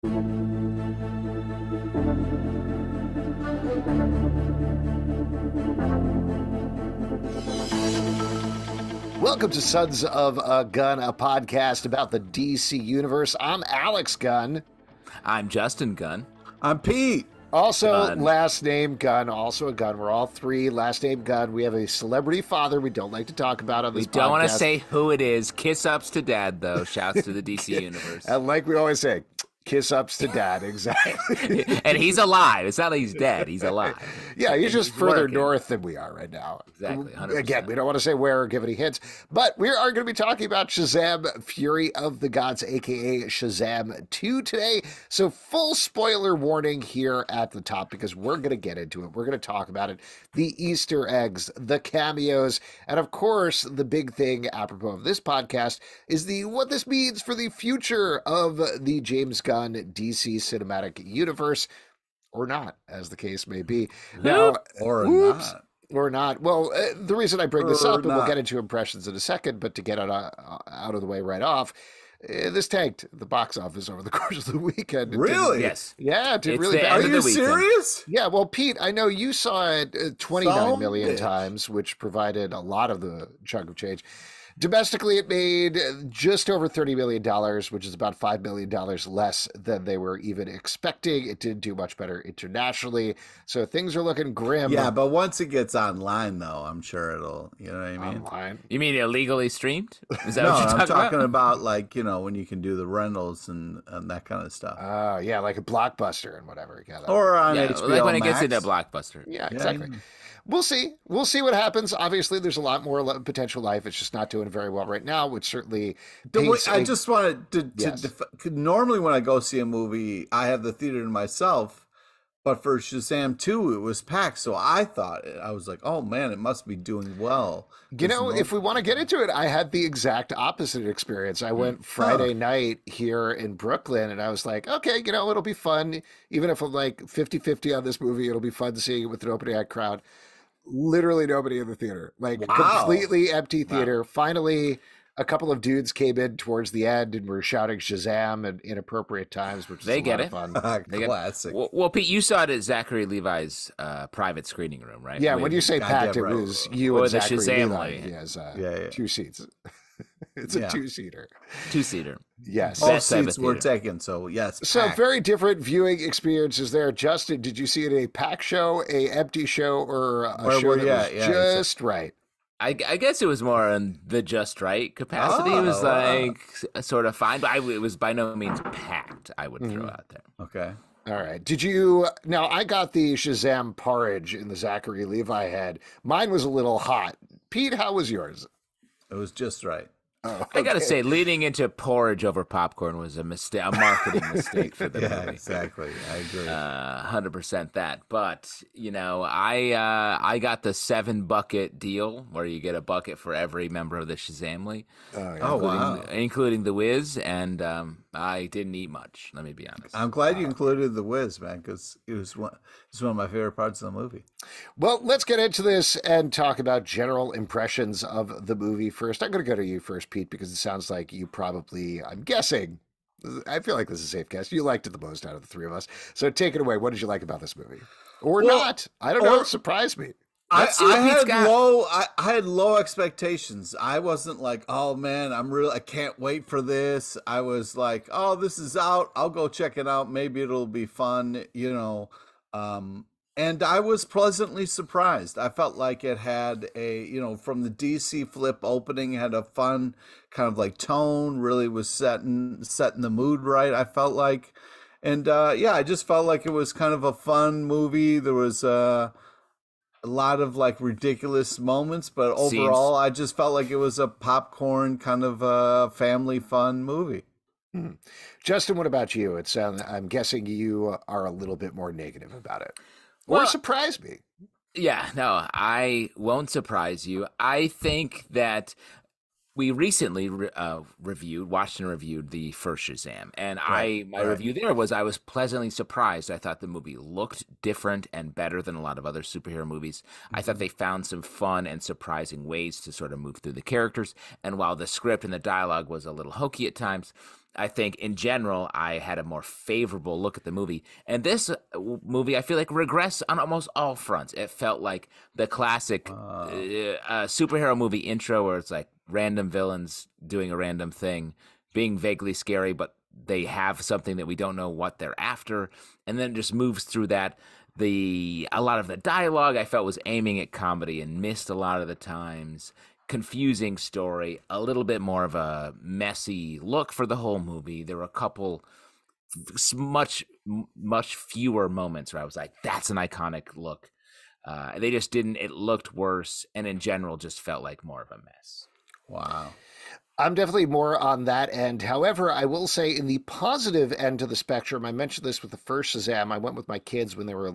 Welcome to Sons of a Gun, a podcast about the DC Universe. I'm Alex Gunn. I'm Justin Gunn. I'm Pete. Also, Gunn. last name Gunn, also a Gunn. We're all three last name Gunn. We have a celebrity father we don't like to talk about on this podcast. We don't want to say who it is. Kiss ups to dad, though. Shouts to the DC Universe. And like we always say, kiss ups to dad, exactly. And he's alive. It's not like he's dead. He's alive. Yeah, he's just further working. north than we are right now. Exactly, 100%. Again, we don't want to say where or give any hints, but we are going to be talking about Shazam, Fury of the Gods, a.k.a. Shazam 2 today. So full spoiler warning here at the top because we're going to get into it. We're going to talk about it. The Easter eggs, the cameos, and of course, the big thing apropos of this podcast is what this means for the future of the James Gunn DC cinematic universe. Or not, as the case may be. Now, or not. Well, the reason I bring this up, and we'll get into impressions in a second, but to get it out of the way right off, this tanked the box office over the course of the weekend. Really? Yes. Yeah, it did It's really the bad. end Are of the you weekend. serious? Yeah, well, Pete, I know you saw it 29 million Bitch. times, which provided a lot of the chunk of change. Domestically, it made just over $30 million, which is about $5 million less than they were even expecting. It didn't do much better internationally, so things are looking grim. Yeah, but once it gets online, though, I'm sure it'll, you know what I mean? Online. You mean illegally streamed? Is that No, what you're I'm talking talking about, like, you know, when you can do the rentals and that kind of stuff. Yeah, like a Blockbuster and whatever. Yeah, Or on Yeah, HBO like when it Max. gets into Blockbuster. yeah, exactly. We'll see. We'll see what happens. Obviously, there's a lot more potential life. It's just not doing very well right now, which certainly paints I just wanted to Yes. normally when I go see a movie, I have the theater to myself, but for Shazam 2, it was packed. So I was like, oh man, it must be doing well. You know, if we want to get into it, I had the exact opposite experience. I went Friday night here in Brooklyn, and I was like, okay, you know, it'll be fun. Even if I'm like 50-50 on this movie, it'll be fun seeing it with an opening act crowd. Literally nobody in the theater. Like, completely empty theater. Wow. Finally, a couple of dudes came in towards the end and were shouting Shazam at inappropriate times, which is a lot of fun. Classic. Well, Pete, you saw it at Zachary Levi's private screening room, right? Yeah, when you say packed, it right. was you Or and the Zachary Shazam Levi. lady. He has Yeah. 2 seats. It's a 2-seater. 2-seater. Yes. All Best type of seats were theater. taken, so yes. So packed. very different viewing experiences there. Justin, did you see it a packed show, a empty show, or a show that was just right? I guess it was more in the just right capacity. It was like sort of fine, but it was by no means packed, I would throw out there. Okay. All right. Did you... Now, I got the Shazam porridge in the Zachary Levi head. Mine was a little hot. Pete, how was yours? It was just right. Oh, I gotta okay. say, leading into porridge over popcorn was a mistake, a marketing mistake for the Yeah, movie. exactly. I agree. 100% that. But you know, I got the 7-bucket deal where you get a bucket for every member of the Shazam League. Oh, wow. Including the Wiz, and I didn't eat much. Let me be honest. I'm glad you included the Wiz, man, because it's one of my favorite parts of the movie. Well, let's get into this and talk about general impressions of the movie first. I'm going to go to you first, Pete, because it sounds like you probably, I'm guessing, I feel like this is a safe guess. You liked it the most out of the three of us. So take it away. What did you like about this movie? Or not? I don't know. Surprise me. I Pete's got. had low expectations. I wasn't like, oh man, I can't wait for this. I was like, oh, this is out. I'll go check it out. Maybe it'll be fun, you know. And I was pleasantly surprised. I felt like it had from the DC flip opening, it had a fun kind of like tone, really was setting the mood right, I felt like. And I just felt like it was kind of a fun movie. There was a lot of like ridiculous moments, but overall, I just felt like it was a popcorn kind of family fun movie. Justin, what about you? I'm guessing you are a little bit more negative about it. Well, or surprise me. Yeah, no, I won't surprise you. I think that we recently watched and reviewed the first Shazam, and my review there was I was pleasantly surprised. I thought the movie looked different and better than a lot of other superhero movies. I thought they found some fun and surprising ways to sort of move through the characters, and while the script and the dialogue was a little hokey at times, I think in general, I had a more favorable look at the movie. And this movie, I feel like regressed on almost all fronts. It felt like the classic superhero movie intro where it's like random villains doing a random thing, being vaguely scary, but they have something that we don't know what they're after. And then it just moves through that. A lot of the dialogue I felt was aiming at comedy and missed a lot of the times. Confusing story, a little bit more of a messy look for the whole movie. There were a couple much fewer moments where I was like, that's an iconic look. They just didn't. It looked worse, and in general just felt like more of a mess. Wow. I'm definitely more on that end. However, I will say in the positive end of the spectrum, I mentioned this with the first Shazam. I went with my kids when they were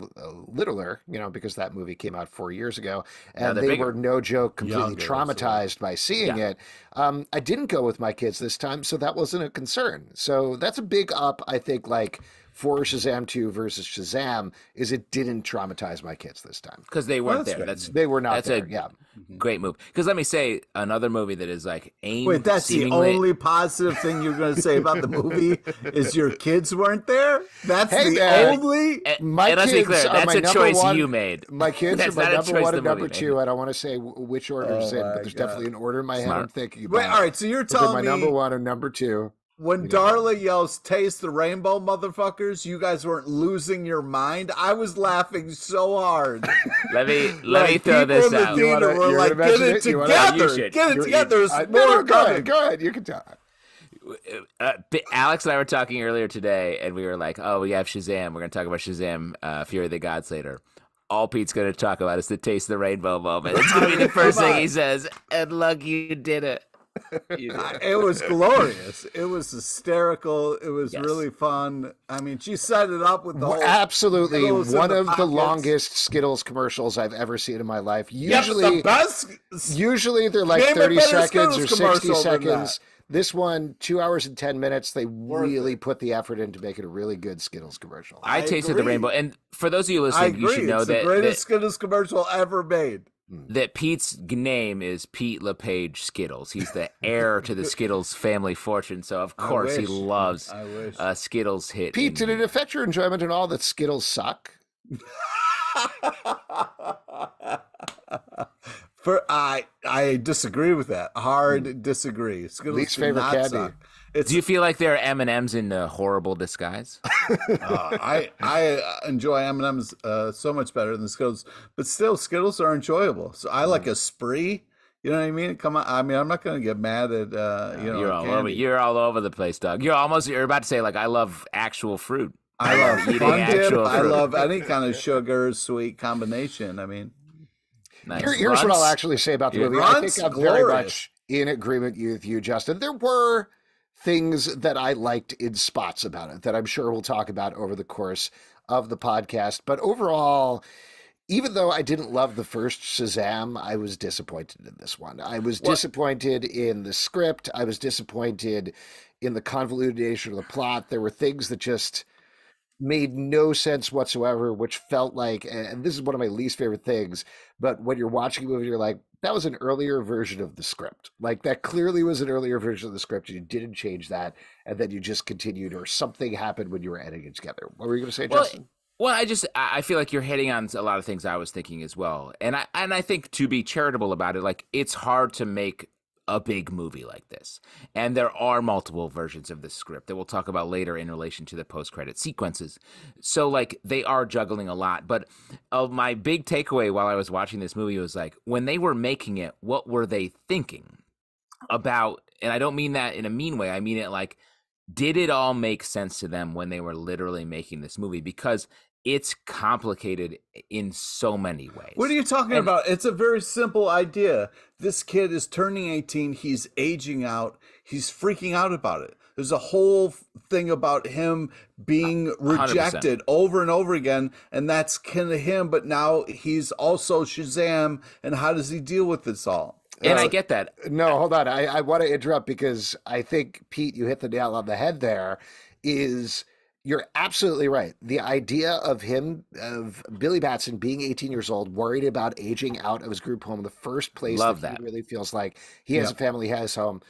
littler, because that movie came out 4 years ago, and they were, no joke, completely traumatized by seeing it. I didn't go with my kids this time, so that wasn't a concern. So that's a big up, I think, like for Shazam 2 versus Shazam, is it didn't traumatize my kids this time. Because they weren't there. They were not there, Great move. Because let me say, another movie that is like aimed. Wait, that's the only positive thing you're going to say about the movie is your kids weren't there? That's only. My kids, let's be clear, that's a choice you made. My kids are my number one and number two. I don't want to say which order it's in, but there's definitely an order in my head I'm thinking about. Wait, all right, so you're telling me my number one and number two. When Darla yells, "Taste the rainbow, motherfuckers," you guys weren't losing your mind? I was laughing so hard. Let me throw this out. You were like, get it together. Get it together. Go ahead. You can tell. Alex and I were talking earlier today, and we were like, oh, we have Shazam. We're going to talk about Shazam, Fury of the Gods later. All Pete's going to talk about is the Taste the Rainbow moment. It's going to be the first thing he says. And look, you did it. It was glorious. It was hysterical. It was really fun. I mean, she set it up with the whole absolutely one of the longest Skittles commercials I've ever seen in my life. Usually, the best. Usually they're like 30 seconds or 60 seconds. This one, 2 hours and 10 minutes. They really put the effort in to make it a really good Skittles commercial. I tasted the rainbow, and for those of you listening, you should know it's the greatest Skittles commercial ever made. That Pete's name is Pete LePage Skittles. He's the heir to the Skittles family fortune, so of course he loves Skittles hit. Pete, did it affect your enjoyment at all that Skittles suck? I disagree with that. Hard disagree. Skittles least favorite candy. Suck. Do you feel like they're M&Ms in a horrible disguise? I enjoy M&Ms so much better than Skittles, but still Skittles are enjoyable. So I like a Spree. You know what I mean? Come on. I mean, I'm not going to get mad at you're all over the place, Doug. You're about to say like I love actual fruit. I love eating actual fruit. I love any kind of sugar sweet combination. I mean, nice. Here's what I'll actually say about the movie. I think I'm very much in agreement with you, Justin. There were things that I liked in spots about it that I'm sure we'll talk about over the course of the podcast. But overall, even though I didn't love the first Shazam, I was disappointed in this one. I was disappointed in the script. I was disappointed in the convoluted nature of the plot. There were things that just made no sense whatsoever, which felt like, and this is one of my least favorite things, but when you're watching a movie, you're like, that was an earlier version of the script. Like that clearly was an earlier version of the script. You didn't change that. And then you just continued, or something happened when you were editing it together. What were you going to say, Justin? Well, I feel like you're hitting on a lot of things I was thinking as well. And I think, to be charitable about it, like it's hard to make a big movie like this. And there are multiple versions of this script that we'll talk about later in relation to the post-credit sequences. So like they are juggling a lot. But my big takeaway while I was watching this movie was like, when they were making it, what were they thinking about? And I don't mean that in a mean way. I mean it like, did it all make sense to them when they were literally making this movie? Because it's complicated in so many ways. What are you talking about? It's a very simple idea. This kid is turning 18. He's aging out. He's freaking out about it. There's a whole thing about him being rejected 100%. Over and over again, and that's kind of him. But now he's also Shazam, and how does he deal with this all? And I get that. No, hold on. I want to interrupt because I think, Pete, you hit the nail on the head there. You're absolutely right. The idea of Billy Batson being 18 years old, worried about aging out of his group home, the first place that he really feels like he has a family, he has home.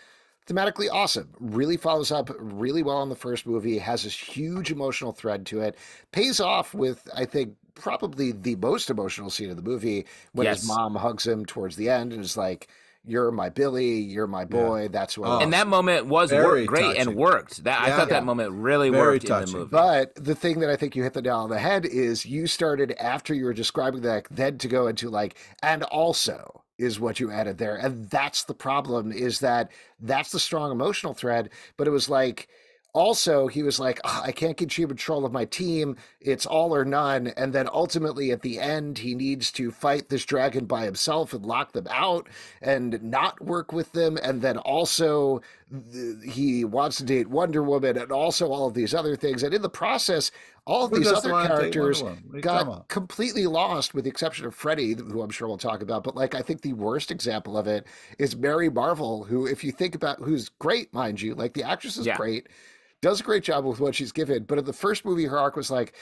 thematically awesome. Really follows up really well in the first movie, has this huge emotional thread to it, pays off with, I think, probably the most emotional scene of the movie when his Yes. mom hugs him towards the end and is like, "You're my Billy, you're my Yeah. boy, that's who I Oh, And want." that moment was very great and touching. worked. I Yeah. thought Yeah. that moment really Very worked in the touching. movie. But the thing that I think you hit the nail on the head is you started after you were describing that, then to go into like, and also is what you added there. And that's the problem, is that that's the strong emotional thread. But it was like, also, he was like, "Ah, I can't get you control of my team. It's all or none." And then ultimately at the end, he needs to fight this dragon by himself and lock them out and not work with them. And then also he wants to date Wonder Woman and also all of these other things. And in the process, all of Who these doesn't other want to date Wonder characters Woman? What are you talking got about? completely lost, with the exception of Freddie, who I'm sure we'll talk about. But like, I think the worst example of it is Mary Marvel, who, if you think about, who's great, mind you, like the actress is Yeah. great, does a great job with what she's given. But in the first movie, her arc was like,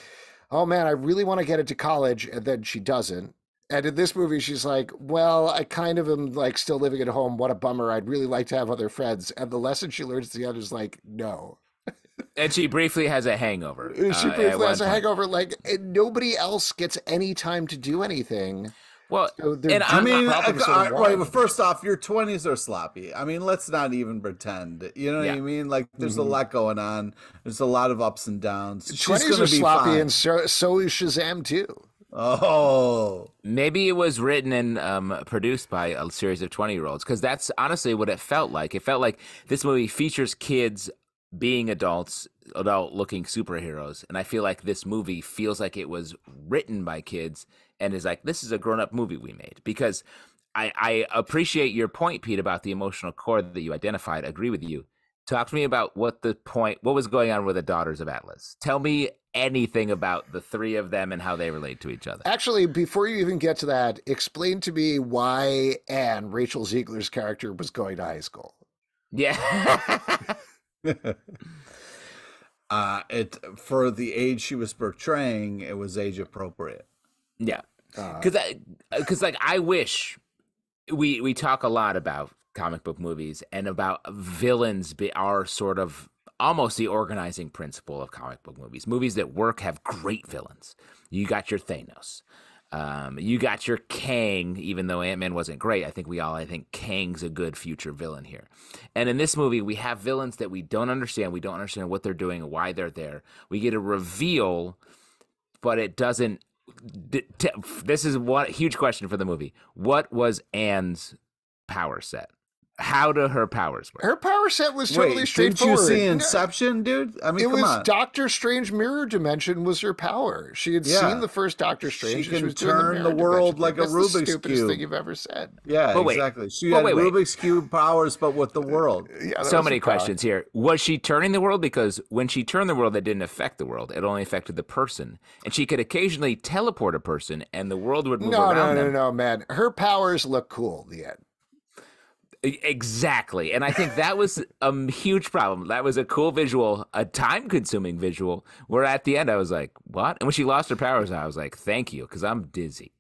oh man, I really want to get into college. And then she doesn't. And in this movie, she's like, well, I kind of am like still living at home. What a bummer. I'd really like to have other friends. And the lesson she learns at the end is like, no. And she briefly has a hangover. She At briefly one has a point. hangover. Like, and nobody else gets any time to do anything. Well, So they're and I mean, problems sort of right, one. well, first off, your 20s are sloppy. I mean, let's not even pretend. You know what Yeah. I mean? Like, there's a lot going on. There's a lot of ups and downs. She's 20s going are to be sloppy, fine. and so is Shazam too. Oh, maybe it was written and produced by a series of 20-year-olds, because that's honestly what it felt like. It felt like this movie features kids being adults, adult-looking superheroes, and I feel like this movie feels like it was written by kids and is like, this is a grown-up movie we made. Because I appreciate your point, Pete, about the emotional core that you identified. I agree with you. Talk to me about what was going on with the Daughters of Atlas. Tell me anything about the three of them and how they relate to each other. Actually, before you even get to that, explain to me why Anne, Rachel Ziegler's character, was going to high school. Yeah. it for the age she was portraying, it was age appropriate. Yeah. Because like, I wish we talk a lot about comic book movies and about villains are sort of almost the organizing principle of comic book movies. Movies that work have great villains. You got your Thanos. You got your Kang, even though Ant-Man wasn't great. I think Kang's a good future villain here. And in this movie, we have villains that we don't understand. We don't understand what they're doing and why they're there. We get a reveal, but it doesn't. This is one huge question for the movie. What was Anne's power set? How do her powers work? Her power set was totally Wait, didn't straightforward. you see Inception, dude? I mean, It come was on. Doctor Strange Mirror Dimension was her power. She had Yeah. seen the first Doctor Strange. She and can was doing turn the the mirror world dimension like thing. a That's Rubik's the stupidest Cube. thing you've ever said. Yeah, But wait. exactly. She But had wait. Rubik's Cube powers, but with the world. Yeah, that So was many her power. questions here. Was she turning the world? Because when she turned the world, it didn't affect the world. It only affected the person. And she could occasionally teleport a person, and the world would move around them. No, man. Her powers look cool in the end. Exactly. And I think that was a huge problem. That was a cool visual, a time-consuming visual, where at the end I was like, what? And when she lost her powers, I was like, thank you, because I'm dizzy.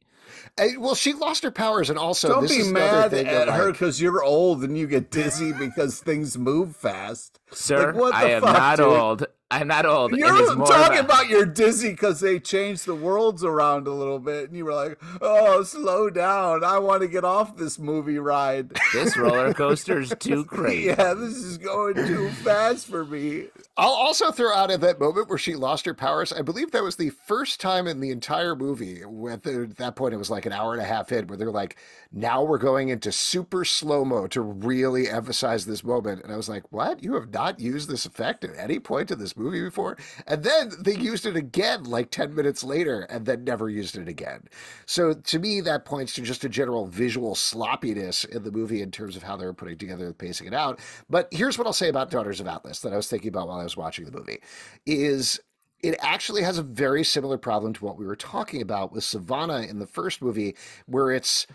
Well, she lost her powers, and also Don't this be is another mad thing at that, her like, because you're old and you get dizzy because things move fast. Sir, Like, what I the am fuck, not dude? old. I'm not old. You're it is more talking about you're dizzy because they changed the worlds around a little bit, and you were like, "Oh, slow down! I want to get off this movie ride." this roller coaster's too crazy. Yeah, this is going too fast for me. I'll also throw out at that moment where she lost her powers. I believe that was the first time in the entire movie. At that point, it was like an hour and a half in, where they're like, "Now we're going into super slow mo to really emphasize this moment." And I was like, "What? You have not used this effect at any point in this movie before?" And then they used it again like 10 minutes later, and then never used it again. So to me, that points to just a general visual sloppiness in the movie in terms of how they were putting together and pacing it out. But here's what I'll say about Daughters of Atlas that I was thinking about while I was watching the movie is it actually has a very similar problem to what we were talking about with Savannah in the first movie, where it's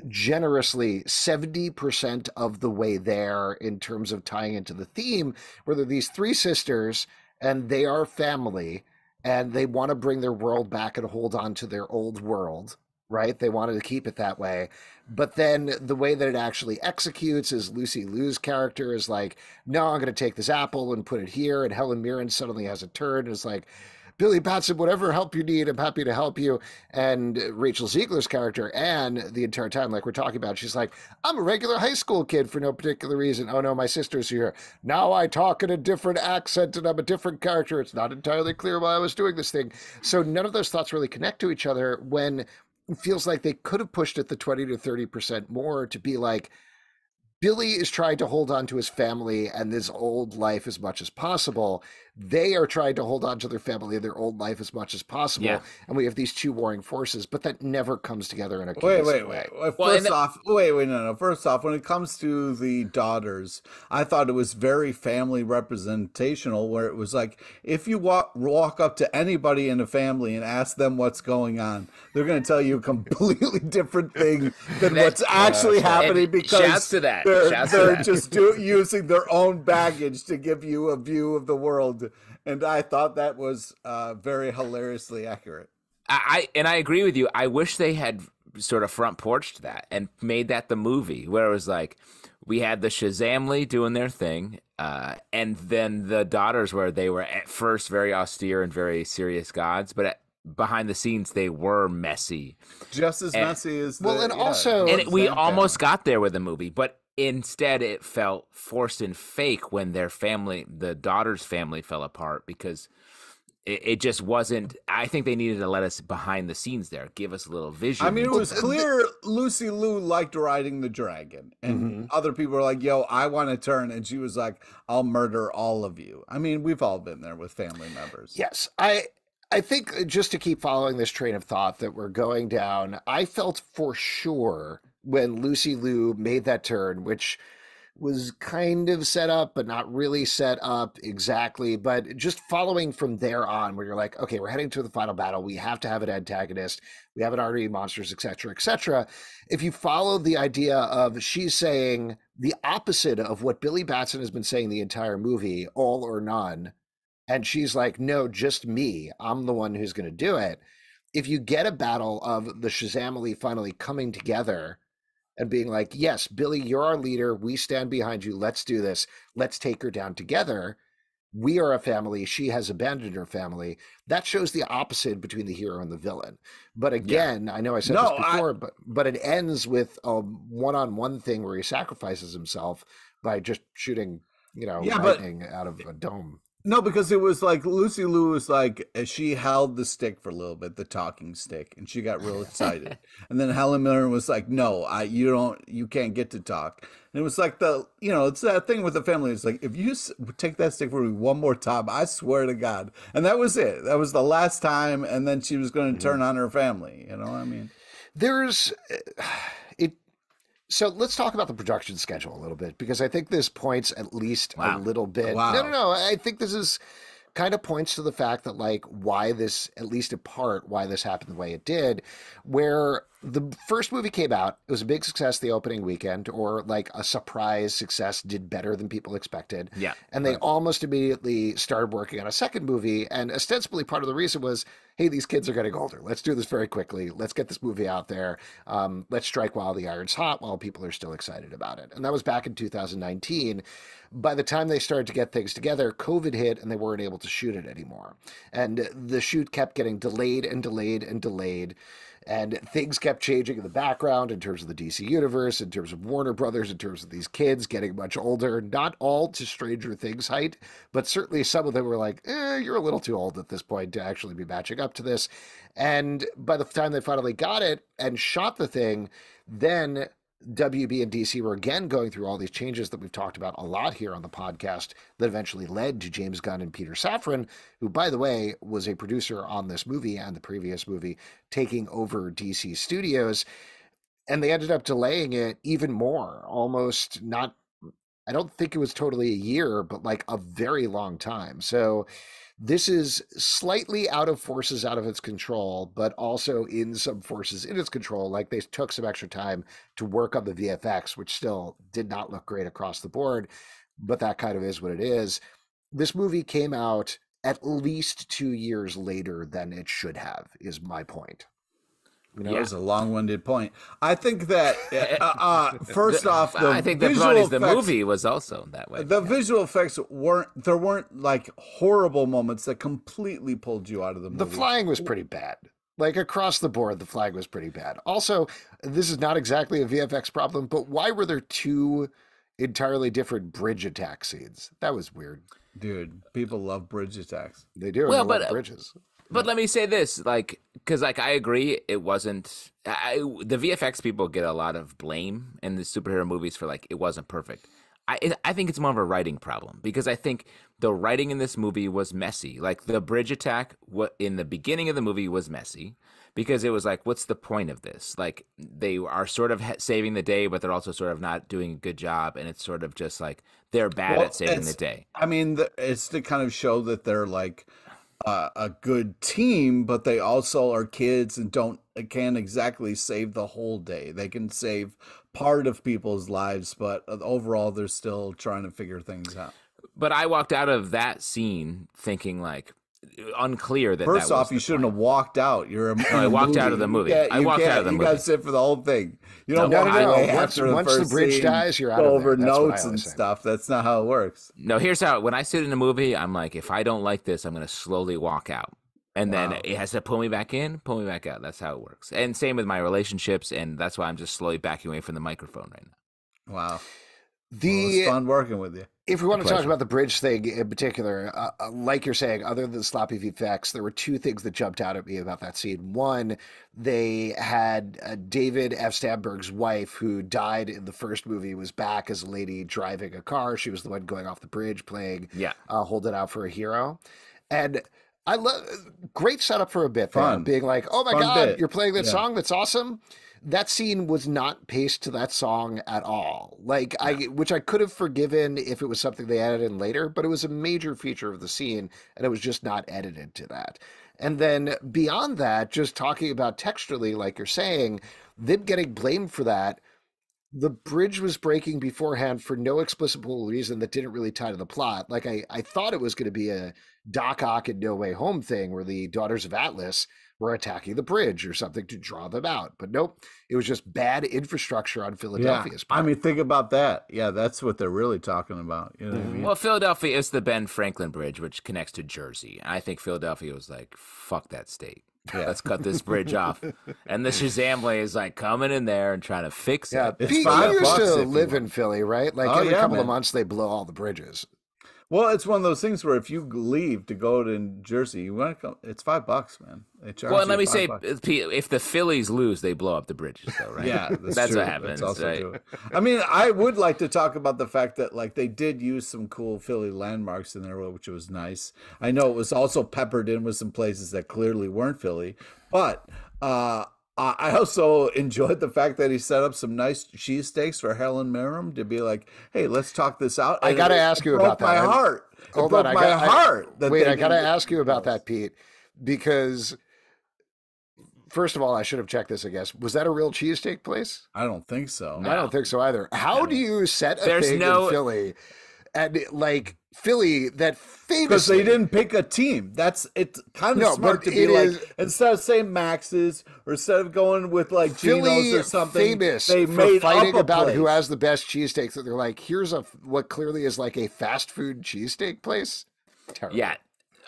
generously 70% of the way there in terms of tying into the theme, where there are these three sisters and they are family and they want to bring their world back and hold on to their old world. right? They wanted to keep it that way. But then the way that it actually executes is Lucy Liu's character is like, no, I'm going to take this apple and put it here. And Helen Mirren suddenly has a turn and is like, Billy Batson, whatever help you need, I'm happy to help you. And Rachel Ziegler's character, Anne, the entire time, like we're talking about, she's like, I'm a regular high school kid for no particular reason. Oh no, my sister's here. Now I talk in a different accent and I'm a different character. It's not entirely clear why I was doing this thing. So none of those thoughts really connect to each other when it feels like they could have pushed it the 20 to 30% more to be like, Billy is trying to hold on to his family and his old life as much as possible. They are trying to hold on to their family and their old life as much as possible. Yeah. And we have these two warring forces, but that never comes together in a Wait, cohesive way. First off, when it comes to the daughters, I thought it was very family representational, where it was like, if you walk up to anybody in the family and ask them what's going on, they're going to tell you a completely different thing than what's actually happening, because shouts to that. they're just using their own baggage to give you a view of the world. And I thought that was very hilariously accurate. I agree with you. I wish they had sort of front porched that and made that the movie, where it was like, we had the Shazamly doing their thing, and then the daughters, where they were at first very austere and very serious gods, but behind the scenes they were messy, just as messy as we almost got there with the movie, but instead it felt forced and fake when the daughter's family fell apart, because it just wasn't. I think they needed to let us behind the scenes there, give us a little vision. I mean, it was clear Lucy Liu liked riding the dragon, and other people were like, yo, I want to turn, and she was like, I'll murder all of you. I mean, we've all been there with family members. Yes, I think, just to keep following this train of thought that we're going down, I felt for sure when Lucy Liu made that turn, which was kind of set up, but not really set up exactly. But just following from there on, where you're like, okay, we're heading to the final battle. We have to have an antagonist. We haven't already monsters, et cetera, et cetera. If you follow the idea of she's saying the opposite of what Billy Batson has been saying the entire movie, all or none, and she's like, no, just me. I'm the one who's going to do it. If you get a battle of the Shazamily finally coming together and being like, yes, Billy, you're our leader. We stand behind you. Let's do this. Let's take her down together. We are a family. She has abandoned her family. That shows the opposite between the hero and the villain. But again, I know I said this before, but it ends with a one-on-one thing where he sacrifices himself by just shooting, lightning out of a dome. No, because it was like Lucy Liu was like, she held the stick for a little bit, the talking stick, and she got real excited. And then Helen Mirren was like, no, you can't get to talk. And it was like it's that thing with the family. It's like, if you take that stick from me one more time, I swear to God. And that was it. That was the last time. And then she was going to turn on her family. You know what I mean? So let's talk about the production schedule a little bit, because I think this points at least a little bit. Wow. No. I think this is kind of points to the fact that, like, why this, at least in part, why this happened the way it did, where the first movie came out, it was a big success the opening weekend, or like a surprise success, did better than people expected. Yeah. And they almost immediately started working on a second movie. And ostensibly part of the reason was, hey, these kids are getting older. Let's do this very quickly. Let's get this movie out there. Let's strike while the iron's hot, while people are still excited about it. And that was back in 2019. By the time they started to get things together, COVID hit and they weren't able to shoot it anymore. And the shoot kept getting delayed and delayed and delayed. And things kept changing in the background in terms of the DC universe, in terms of Warner Brothers, in terms of these kids getting much older. Not all to Stranger Things height, but certainly some of them were like, you're a little too old at this point to actually be matching up to this. And by the time they finally got it and shot the thing, then WB and DC were again going through all these changes that we've talked about a lot here on the podcast that eventually led to James Gunn and Peter Safran, who, by the way, was a producer on this movie and the previous movie, taking over DC Studios. And they ended up delaying it even more, almost not, I don't think it was totally a year, but like a very long time. So this is slightly out of its control, but also in some forces in its control. Like, they took some extra time to work on the VFX, which still did not look great across the board, but that kind of is what it is. This movie came out at least 2 years later than it should have, is my point. You know? That was a long-winded point. I think that first off, I think the point is the movie was also that way. The visual effects weren't like horrible moments that completely pulled you out of the movie. The flying was pretty bad. Like across the board, the flying was pretty bad. Also, this is not exactly a VFX problem, but why were there two entirely different bridge attack scenes? That was weird. Dude, people love bridge attacks. They do. Well, they love bridges. But let me say this, like, because like I agree, it wasn't. The VFX people get a lot of blame in the superhero movies for like it wasn't perfect. I think it's more of a writing problem because I think the writing in this movie was messy. Like the bridge attack, what in the beginning of the movie was messy because it was like, what's the point of this? Like they are sort of saving the day, but they're also sort of not doing a good job, and it's sort of just like they're bad at saving the day. I mean, it's to kind of show that they're like a good team, but they also are kids and can't exactly save the whole day. They can save part of people's lives, but overall they're still trying to figure things out. But I walked out of that scene thinking like unclear that first off, you shouldn't have walked out. I walked out of the movie. I walked out of the movie. You got to sit for the whole thing. You don't No. Once the bridge dies, you're out of over there. notes and stuff. That's not how it works. No, here's how. When I sit in a movie, I'm like, if I don't like this, I'm going to slowly walk out. And then it has to pull me back in, pull me back out. That's how it works. And same with my relationships, and that's why I'm just slowly backing away from the microphone right now. Wow. It was fun working with you. If we want to talk about the bridge thing in particular, like you're saying, other than the sloppy VFX, there were two things that jumped out at me about that scene. One, they had David F. Sandberg's wife, who died in the first movie, was back as a lady driving a car. She was the one going off the bridge playing Hold It Out for a Hero. And I love great setup for a bit there, being like, oh my God, you're playing that song? That's awesome. That scene was not paced to that song at all. Like which I could have forgiven if it was something they added in later, but it was a major feature of the scene and it was just not edited to that. And then beyond that, just talking about texturally, like you're saying, them getting blamed for that. The bridge was breaking beforehand for no explicable reason that didn't really tie to the plot. Like I thought it was going to be a Doc Ock and No Way Home thing where the Daughters of Atlas were attacking the bridge or something to draw them out. But nope, it was just bad infrastructure on Philadelphia's part. I mean, think about that. Yeah, that's what they're really talking about. You know what I mean? Well, Philadelphia is the Ben Franklin Bridge, which connects to Jersey. I think Philadelphia was like, fuck that state. Yeah. Let's cut this bridge off. And the Shazam way is like coming in there and trying to fix it. Pete, you used to live in Philly, right? Like every couple of months they blow all the bridges. Well, it's one of those things where if you leave to go to Jersey, you want to come. It's $5, man. Well, and let me say, Pete, if the Phillies lose, they blow up the bridges, though, right? Yeah, that's what happens. That's also right? true. I mean, I would like to talk about the fact that like they did use some cool Philly landmarks in there, which was nice. I know it was also peppered in with some places that clearly weren't Philly, but I also enjoyed the fact that he set up some nice cheesesteaks for Helen Mirren to be like, hey, let's talk this out. I got to ask you about that. My heart. Hold on. I got to ask you about that, Pete, because first of all, I should have checked this, I guess. Was that a real cheesesteak place? I don't think so. No. I don't think so either. How do you set a thing in Philly? And like Philly, that famously, because they didn't pick a team. That's it's kind of smart to be like instead of saying Max's or instead of going with like Geno's or something. Famous they for made fighting up about place. who has the best cheesesteaks. That they're like, here's what clearly is like a fast food cheesesteak place. Terrible. Yeah.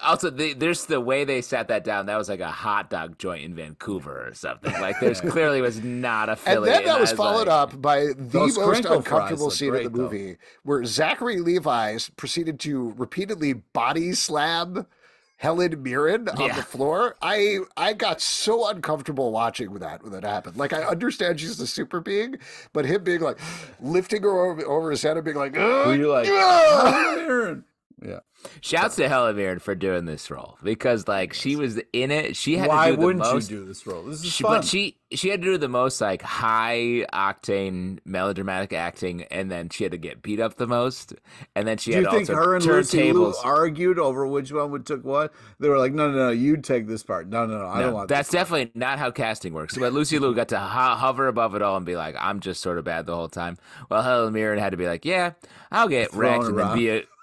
Also, there's the way they sat that down. That was like a hot dog joint in Vancouver or something. Like, there's clearly was not a Philly. And then that was followed up by the most uncomfortable scene of the though. movie, where Zachary Levi's proceeded to repeatedly body slab Helen Mirren on the floor. I got so uncomfortable watching that when that happened. Like, I understand she's the super being, but him being like lifting her over his head and being like, were you like, Helen Mirren? Yeah. Shouts to Helen Mirren for doing this role because, like, she was in it. She had Why to do the wouldn't most. You do this role? This is fun. But she had to do the most, like, high octane melodramatic acting, and then she had to get beat up the most, and then she had to also turn tables. Do you think her and Lucy Liu argued over which one would took what? They were like, no, you take this part. No, I don't want. That's definitely not how casting works. But Lucy Liu got to hover above it all and be like, I'm just sort of bad the whole time. Well, Helen Mirren had to be like, yeah, I'll get wrecked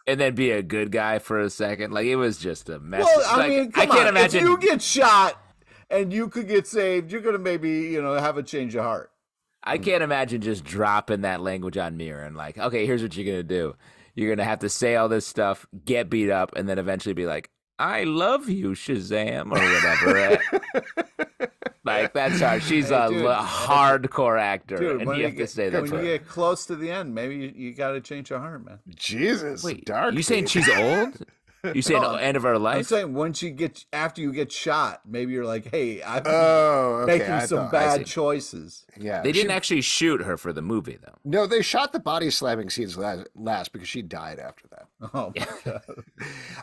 and then be a good guy for a second. Like, it was just a mess. Well, I like, mean, I can't imagine. If you get shot and you could get saved, you're gonna maybe have a change of heart. I can't imagine just dropping that language on Mira and like, okay, here's what you're gonna do. You're gonna have to say all this stuff, get beat up, and then eventually be like, "I love you, Shazam," or whatever. Like that's hard. She's a hardcore actor, dude, and you have to say that. When you get close to the end, maybe you got to change your heart, man. Jesus, Wait, dark. you saying she's old? You saying end of her life? I'm saying after you get shot, maybe you're like, hey, I'm okay. making some bad choices. Yeah, they didn't actually shoot her for the movie, though. No, they shot the body slamming scenes last because she died after that. Oh my god!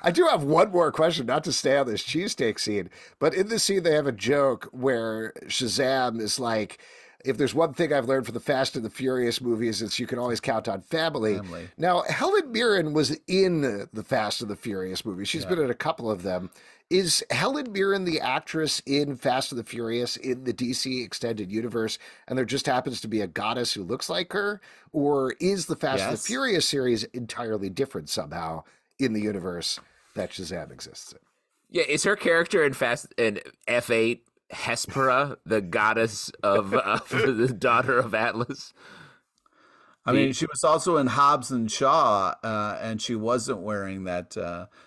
I do have one more question, not to stay on this cheesesteak scene, but in the scene they have a joke where Shazam is like, if there's one thing I've learned from the Fast and the Furious movies, it's you can always count on family. Now, Helen Mirren was in the Fast and the Furious movies. She's been in a couple of them. Is Helen Mirren the actress in Fast and the Furious in the DC extended universe, and there just happens to be a goddess who looks like her? Or is the Fast and the Furious series entirely different somehow in the universe that Shazam exists in? Yeah, is her character in F8 Hespera, the goddess of the daughter of Atlas? I mean, she was also in Hobbs and Shaw, and she wasn't wearing that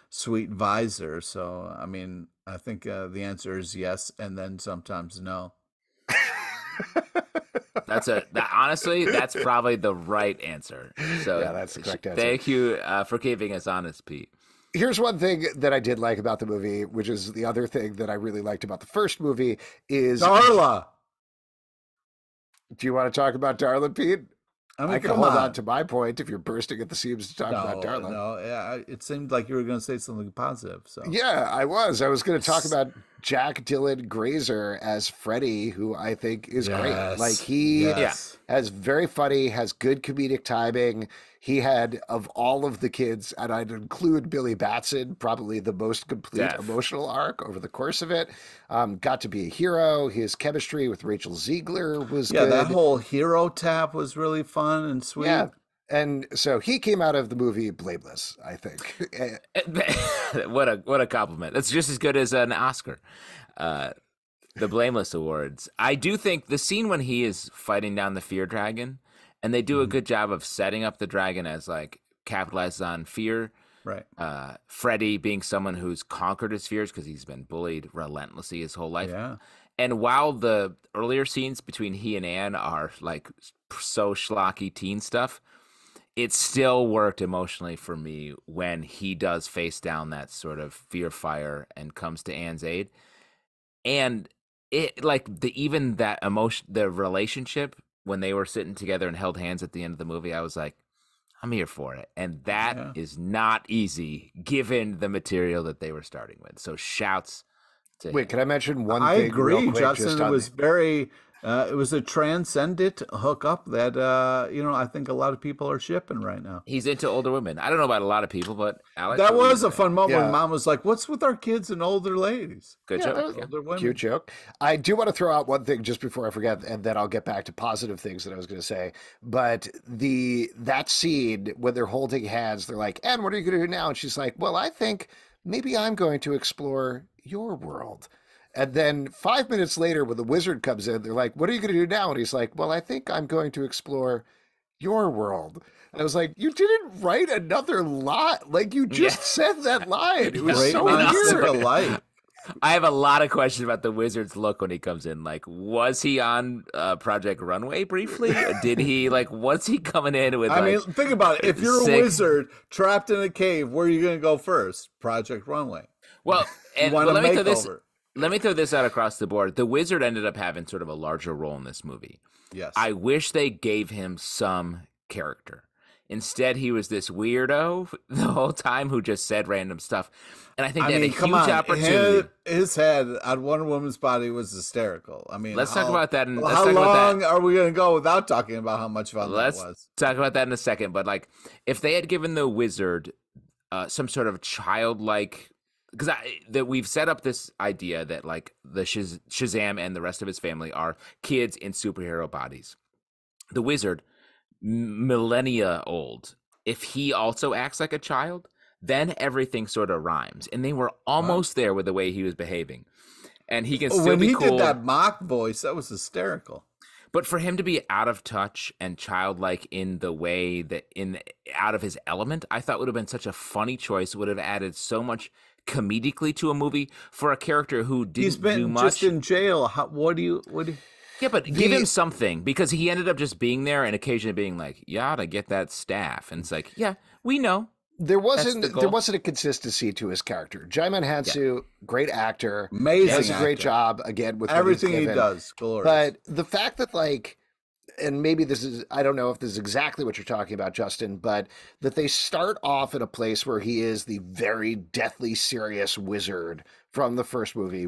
sweet visor. So, I mean, I think the answer is yes, and then sometimes no. Honestly, that's probably the right answer. So yeah, that's the correct answer. Thank you for keeping us honest, Pete. Here's one thing that I did like about the movie, which is the other thing that I really liked about the first movie is Darla. Do you want to talk about Darla, Pete? I mean, I can hold on to my point if you're bursting at the seams to talk about Darla. No, yeah, it seemed like you were going to say something positive. So yeah, I was. I was going to talk about Jack Dylan Grazer as Freddy, who I think is great. Like he has very funny, has good comedic timing. He had, of all of the kids, and I'd include Billy Batson, probably the most complete emotional arc over the course of it. Got to be a hero. His chemistry with Rachel Ziegler was good. Yeah, that whole hero tap was really fun and sweet. Yeah. And so he came out of the movie blameless, I think. What a compliment. That's just as good as an Oscar. The Blameless Awards. I do think the scene when he is fighting down the fear dragon, and they do a good job of setting up the dragon as like capitalizes on fear. Right. Freddy being someone who's conquered his fears because he's been bullied relentlessly his whole life. Yeah. And while the earlier scenes between he and Anne are like so schlocky teen stuff, it still worked emotionally for me when he does face down that sort of fear fire and comes to Anne's aid. And it like even that emotion, the relationship when they were sitting together and held hands at the end of the movie, I was like, I'm here for it. And that is not easy given the material that they were starting with. So shouts to him. Can I mention one thing? I agree, real quick, Justin. It was very, it was a transcendent hookup that, I think a lot of people are shipping right now. He's into older women. I don't know about a lot of people, but Alex. That was a fun moment when Mom was like, what's with our kids and older ladies? Good joke. Older women. Cute joke. I do want to throw out one thing just before I forget, and then I'll get back to positive things that I was going to say. But that scene when they're holding hands, they're like, Anne, what are you going to do now? And she's like, well, I think maybe I'm going to explore your world. And then 5 minutes later, when the wizard comes in, they're like, what are you going to do now? And he's like, well, I think I'm going to explore your world. And I was like, you didn't write another line. Like, you just said that line. It was so weird. I have a lot of questions about the wizard's look when he comes in. Like, was he on Project Runway briefly? Did he, what's he coming in with? I mean, think about it. If you're a wizard trapped in a cave, where are you going to go first? Project Runway. Well, and let me throw this. Let me throw this out across the board. The wizard ended up having sort of a larger role in this movie. Yes. I wish they gave him some character. Instead, he was this weirdo the whole time who just said random stuff. And I think they had a huge opportunity. His head on Wonder Woman's body was hysterical. I mean, let's talk about that. How long are we going to go without talking about how much fun that was? Let's talk about that in a second. But if they had given the wizard some sort of childlike, because we've set up this idea that the Shazam and the rest of his family are kids in superhero bodies. The wizard, millennia old, if he also acts like a child, then everything sort of rhymes. And they were almost there with the way he was behaving. and he can still When be he cool. did that mock voice, that was hysterical. But for him to be out of touch and childlike in the way that out of his element, I thought would have been such a funny choice. It would have added so much comedically to a movie for a character who He's didn't been do much. just in jail. What do you? Yeah, but give him something, because he ended up just being there and occasionally being like, "You ought to get that staff," and it's like, "Yeah, we know." There That's the goal. wasn't a consistency to his character. Jaimin Hansu, great actor, Amazing does a great actor. job again with what Everything he's he given. does, glorious. But the fact that, like, and maybe this is, I don't know if this is exactly what you're talking about, Justin, but that they start off in a place where he is the very deathly serious wizard from the first movie.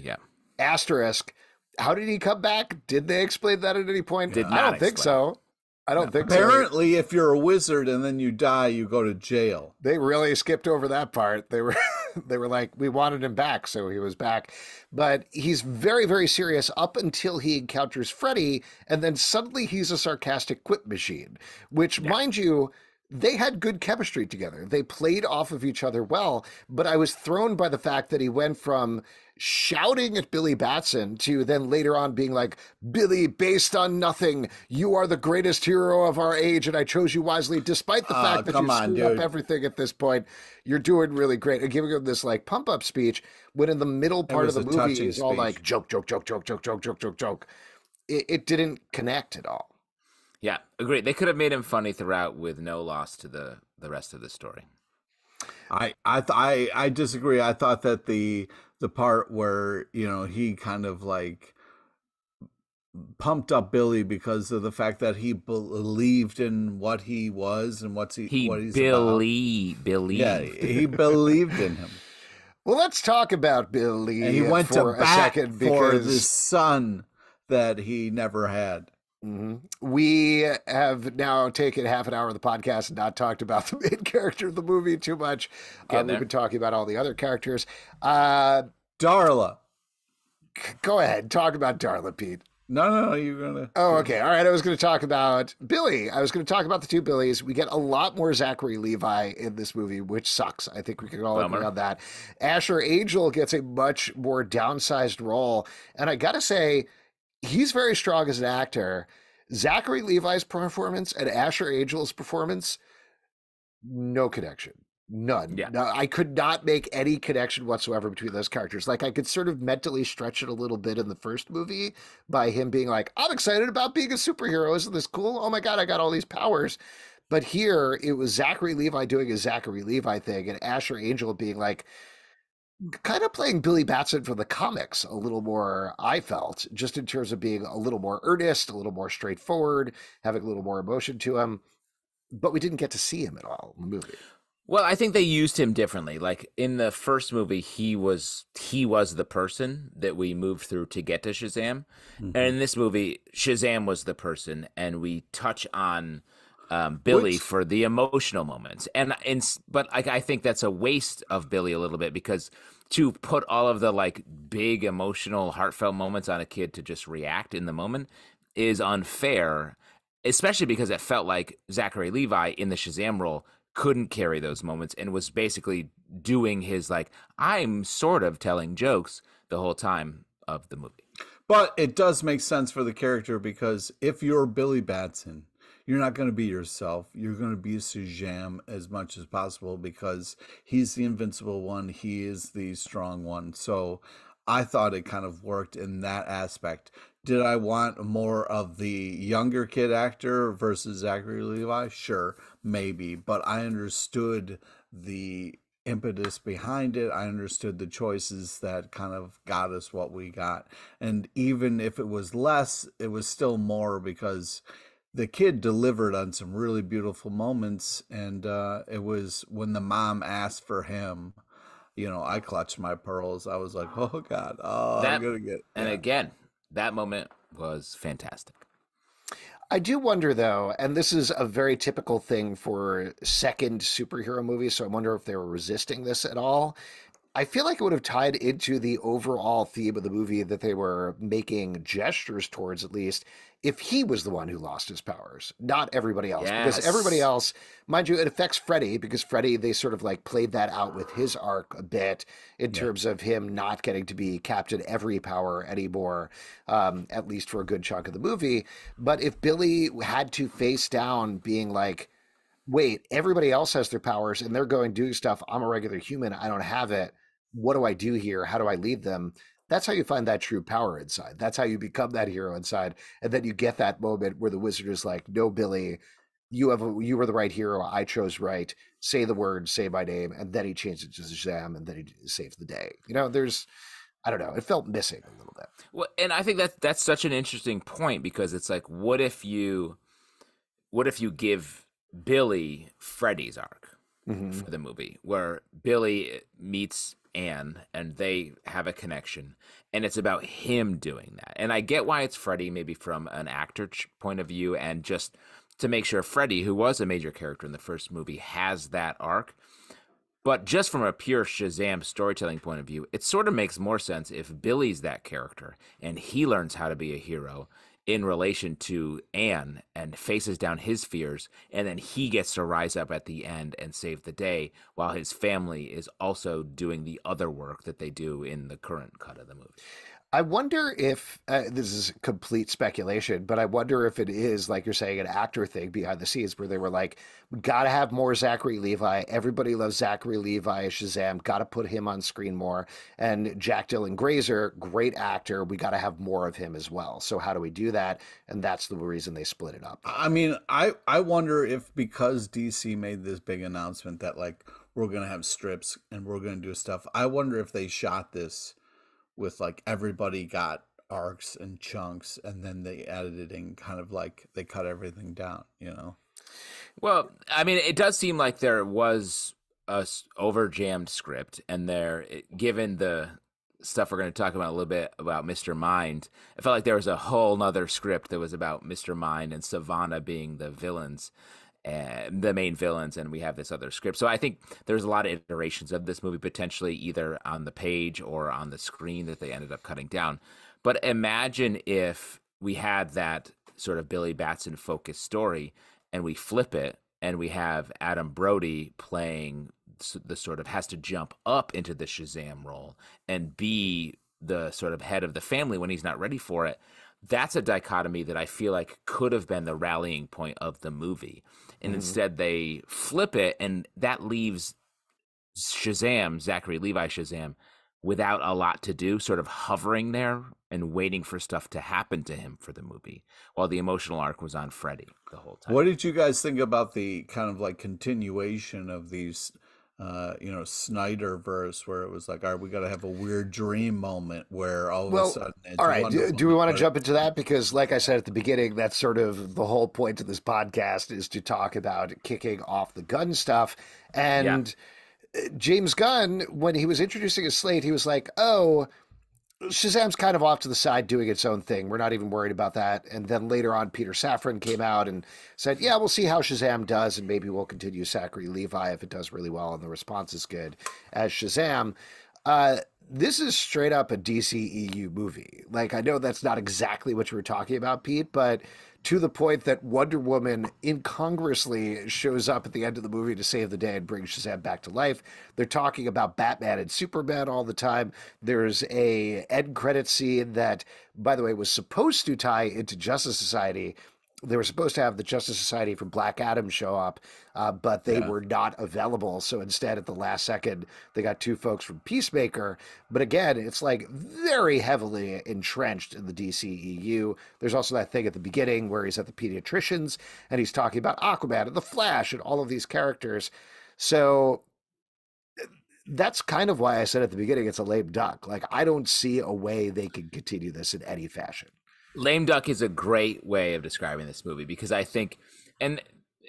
Yeah. Asterisk. How did he come back? Did they explain that at any point? Did I not don't think explain. so. I don't think so. Apparently, if you're a wizard and then you die, you go to jail. They really skipped over that part. They were like, we wanted him back, so he was back. But he's very, very serious up until he encounters Freddy, and then suddenly he's a sarcastic quip machine, which, mind you, they had good chemistry together. They played off of each other well, but I was thrown by the fact that he went from shouting at Billy Batson to then later on being like, "Billy, based on nothing, you are the greatest hero of our age, and I chose you wisely, despite the fact that you screwed up everything at this point. You're doing really great." And giving him this like pump up speech when in the middle part of the movie is all like joke. It didn't connect at all. Yeah, agreed. They could have made him funny throughout with no loss to the rest of the story. I disagree. I thought that the part where, you know, he kind of like pumped up Billy because of the fact that he believed in what he was and what he's believed. Yeah, he believed in him. Well, let's talk about Billy. And he went to a bat second for the son that he never had. Mm-hmm. We have now taken half an hour of the podcast and not talked about the main character of the movie too much. We've been talking about all the other characters. Darla. Go ahead. Talk about Darla, Pete. No, you're going to. Oh, okay. All right. I was going to talk about Billy. I was going to talk about the two Billies. We get a lot more Zachary Levi in this movie, which sucks. I think we can all agree on that. Asher Angel gets a much more downsized role. And I got to say, he's very strong as an actor. Zachary Levi's performance and Asher Angel's performance, no connection. None. Yeah. No, I could not make any connection whatsoever between those characters. Like, I could sort of mentally stretch it a little bit in the first movie by him being like, "I'm excited about being a superhero. Isn't this cool? Oh my God, I got all these powers." But here it was Zachary Levi doing a Zachary Levi thing and Asher Angel being like, kind of playing Billy Batson from the comics a little more, I felt, just in terms of being a little more earnest, a little more straightforward, having a little more emotion to him. But we didn't get to see him at all in the movie. Well, I think they used him differently. Like in the first movie, he was the person that we moved through to get to Shazam. Mm-hmm. And in this movie, Shazam was the person, and we touch on Billy for the emotional moments. But I think that's a waste of Billy a little bit, because to put all of the like big emotional, heartfelt moments on a kid to just react in the moment is unfair, especially because it felt like Zachary Levi in the Shazam role couldn't carry those moments and was basically doing his like, I'm sort of telling jokes the whole time of the movie. But it does make sense for the character, because if you're Billy Batson, you're not going to be yourself. You're going to be Shazam as much as possible, because he's the invincible one. He is the strong one. So I thought it kind of worked in that aspect. Did I want more of the younger kid actor versus Zachary Levi? Sure, maybe. But I understood the impetus behind it. I understood the choices that kind of got us what we got. And even if it was less, it was still more, because the kid delivered on some really beautiful moments. And it was when the mom asked for him, you know, I clutched my pearls. I was like, oh God, I'm going to get... And again, that moment was fantastic. I do wonder, though, and this is a very typical thing for second superhero movies, so I wonder if they were resisting this at all. I feel like it would have tied into the overall theme of the movie that they were making gestures towards, at least, if he was the one who lost his powers, not everybody else. Because everybody Yes. else, mind you, it affects Freddy, because Freddy, they sort of like played that out with his arc a bit in Yeah. terms of him not getting to be Captain Every Power anymore, at least for a good chunk of the movie. But if Billy had to face down being like, wait, everybody else has their powers and they're going doing stuff. I'm a regular human. I don't have it. What do I do here? How do I lead them? That's how you find that true power inside. That's how you become that hero inside. And then you get that moment where the wizard is like, no, Billy, you were the right hero. I chose right. Say the word, say my name. And then he changed it to Shazam and then he saves the day. I don't know. It felt missing a little bit. Well, and I think that's such an interesting point, because it's like, what if you give Billy Freddy's arc Mm-hmm. for the movie, where Billy meets Anne and they have a connection, and it's about him doing that. And I get why it's Freddy, maybe from an actor point of view, and just to make sure Freddy, who was a major character in the first movie, has that arc. But just from a pure Shazam storytelling point of view, it sort of makes more sense if Billy's that character and he learns how to be a hero in relation to Anne and faces down his fears, and then he gets to rise up at the end and save the day, while his family is also doing the other work that they do in the current cut of the movie. I wonder if this is complete speculation, but I wonder if it is, like you're saying, an actor thing behind the scenes where they were like, we got to have more Zachary Levi. Everybody loves Zachary Levi as Shazam. Got to put him on screen more. And Jack Dylan Grazer, great actor. We got to have more of him as well. So how do we do that? And that's the reason they split it up. I mean, I wonder if because DC made this big announcement that like we're gonna have strips and we're gonna do stuff, I wonder if they shot this with like everybody got arcs and chunks, and then they editing kind of like they cut everything down, you know? Well, I mean, it does seem like there was a over jammed script, and given the stuff we're going to talk about a little bit about Mr. Mind, I felt like there was a whole nother script that was about Mr. Mind and Savannah being the villains, and the main villains, and we have this other script. So I think there's a lot of iterations of this movie, potentially either on the page or on the screen, that they ended up cutting down. But imagine if we had that sort of Billy Batson focused story, and we flip it, and we have Adam Brody playing the sort of has to jump up into the Shazam role and be the sort of head of the family when he's not ready for it. That's a dichotomy that I feel like could have been the rallying point of the movie. And instead they flip it, and that leaves Shazam, Zachary Levi Shazam, without a lot to do, sort of hovering there and waiting for stuff to happen to him for the movie, while the emotional arc was on Freddy the whole time. What did you guys think about the kind of like continuation of these Snyderverse, where it was like, all right, we got to have a weird dream moment where all of a sudden it's all right. Wonder Do we want to Woman. jump into that? Because like I said at the beginning, that's sort of the whole point of this podcast, is to talk about kicking off the Gunn stuff. And James Gunn, when he was introducing his slate, he was like, oh, Shazam's kind of off to the side doing its own thing. We're not even worried about that. And then later on, Peter Safran came out and said, yeah, we'll see how Shazam does, and maybe we'll continue Zachary Levi if it does really well and the response is good as Shazam. This is straight up a DCEU movie. Like, I know that's not exactly what you were talking about, Pete, but to the point that Wonder Woman incongruously shows up at the end of the movie to save the day and bring Shazam back to life. They're talking about Batman and Superman all the time. There's a end credit scene that, by the way, was supposed to tie into Justice Society. They were supposed to have the Justice Society from Black Adam show up, but they were not available. So instead, at the last second, they got two folks from Peacemaker. But again, it's like very heavily entrenched in the DCEU. There's also that thing at the beginning where he's at the pediatrician's and he's talking about Aquaman and the Flash and all of these characters. So that's kind of why I said at the beginning it's a lame duck. Like, I don't see a way they can continue this in any fashion. Lame duck is a great way of describing this movie, because I think, and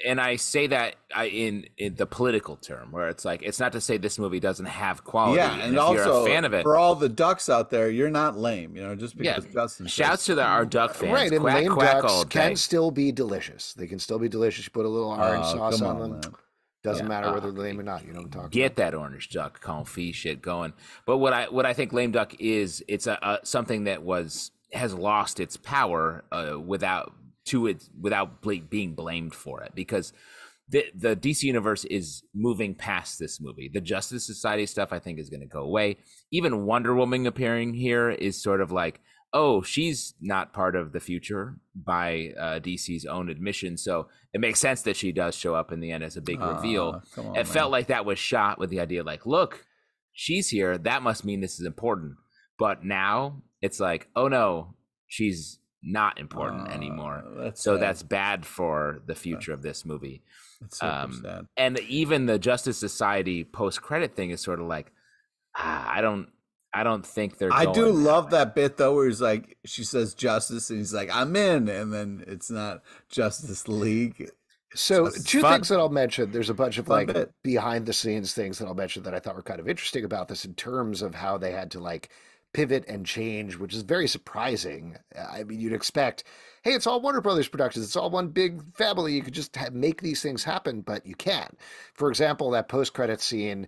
I say that in the political term, where it's like, it's not to say this movie doesn't have quality. Yeah, and if also you're a fan of it, for all the ducks out there, you're not lame, just because Justin shouts to our duck fans. Right, and quack, lame quack ducks all can day. still be delicious. They can still be delicious. You put a little orange sauce on them. Man. Doesn't Yeah. matter whether they're lame or not. You know what I'm talking Get about. that orange duck confit shit going. But what I think lame duck is, it's a something that has lost its power without being blamed for it, because the DC universe is moving past this movie. The Justice Society stuff, I think, is going to go away. Even Wonder Woman appearing here is sort of like, oh, she's not part of the future by DC's own admission. So it makes sense that she does show up in the end as a big reveal. Come on, It man. felt like that was shot with the idea like, look, she's here. That must mean this is important. But now it's like, oh no, she's not important anymore. That's bad for the future of this movie. It's super sad. And even the Justice Society post-credit thing is sort of like, I don't think they're I going do love way. that bit though, where he's like, she says justice, and he's like, I'm in, and then it's not Justice League. So two things that I'll mention. There's a bunch of like bit. behind the scenes things that I'll mention that I thought were kind of interesting about this in terms of how they had to like pivot and change, which is very surprising. I mean, you'd expect, hey, it's all Warner Brothers productions. It's all one big family. You could just make these things happen, but you can't. For example, that post-credit scene,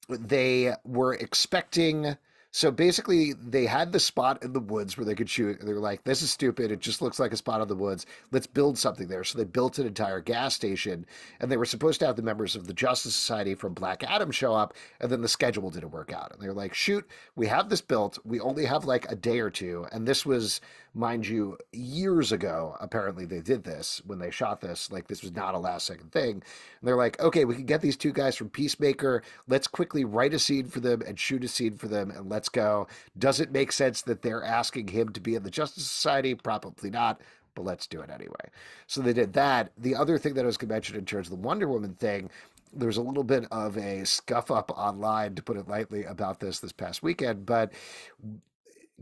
they were expecting. So basically, they had the spot in the woods where they could shoot. They were like, this is stupid. It just looks like a spot in the woods. Let's build something there. So they built an entire gas station, and they were supposed to have the members of the Justice Society from Black Adam show up, and then the schedule didn't work out. And they were like, shoot, we have this built. We only have like a day or two. And this was, mind you, years ago. Apparently, they did this when they shot this. Like, this was not a last second thing. And they're like, okay, we can get these two guys from Peacemaker. Let's quickly write a scene for them and shoot a scene for them, and let's go. Does it make sense that they're asking him to be in the Justice Society? Probably not, but let's do it anyway. So they did that. The other thing that I was going to mention in terms of the Wonder Woman thing, there was a little bit of a scuff up online, to put it lightly, about this past weekend, but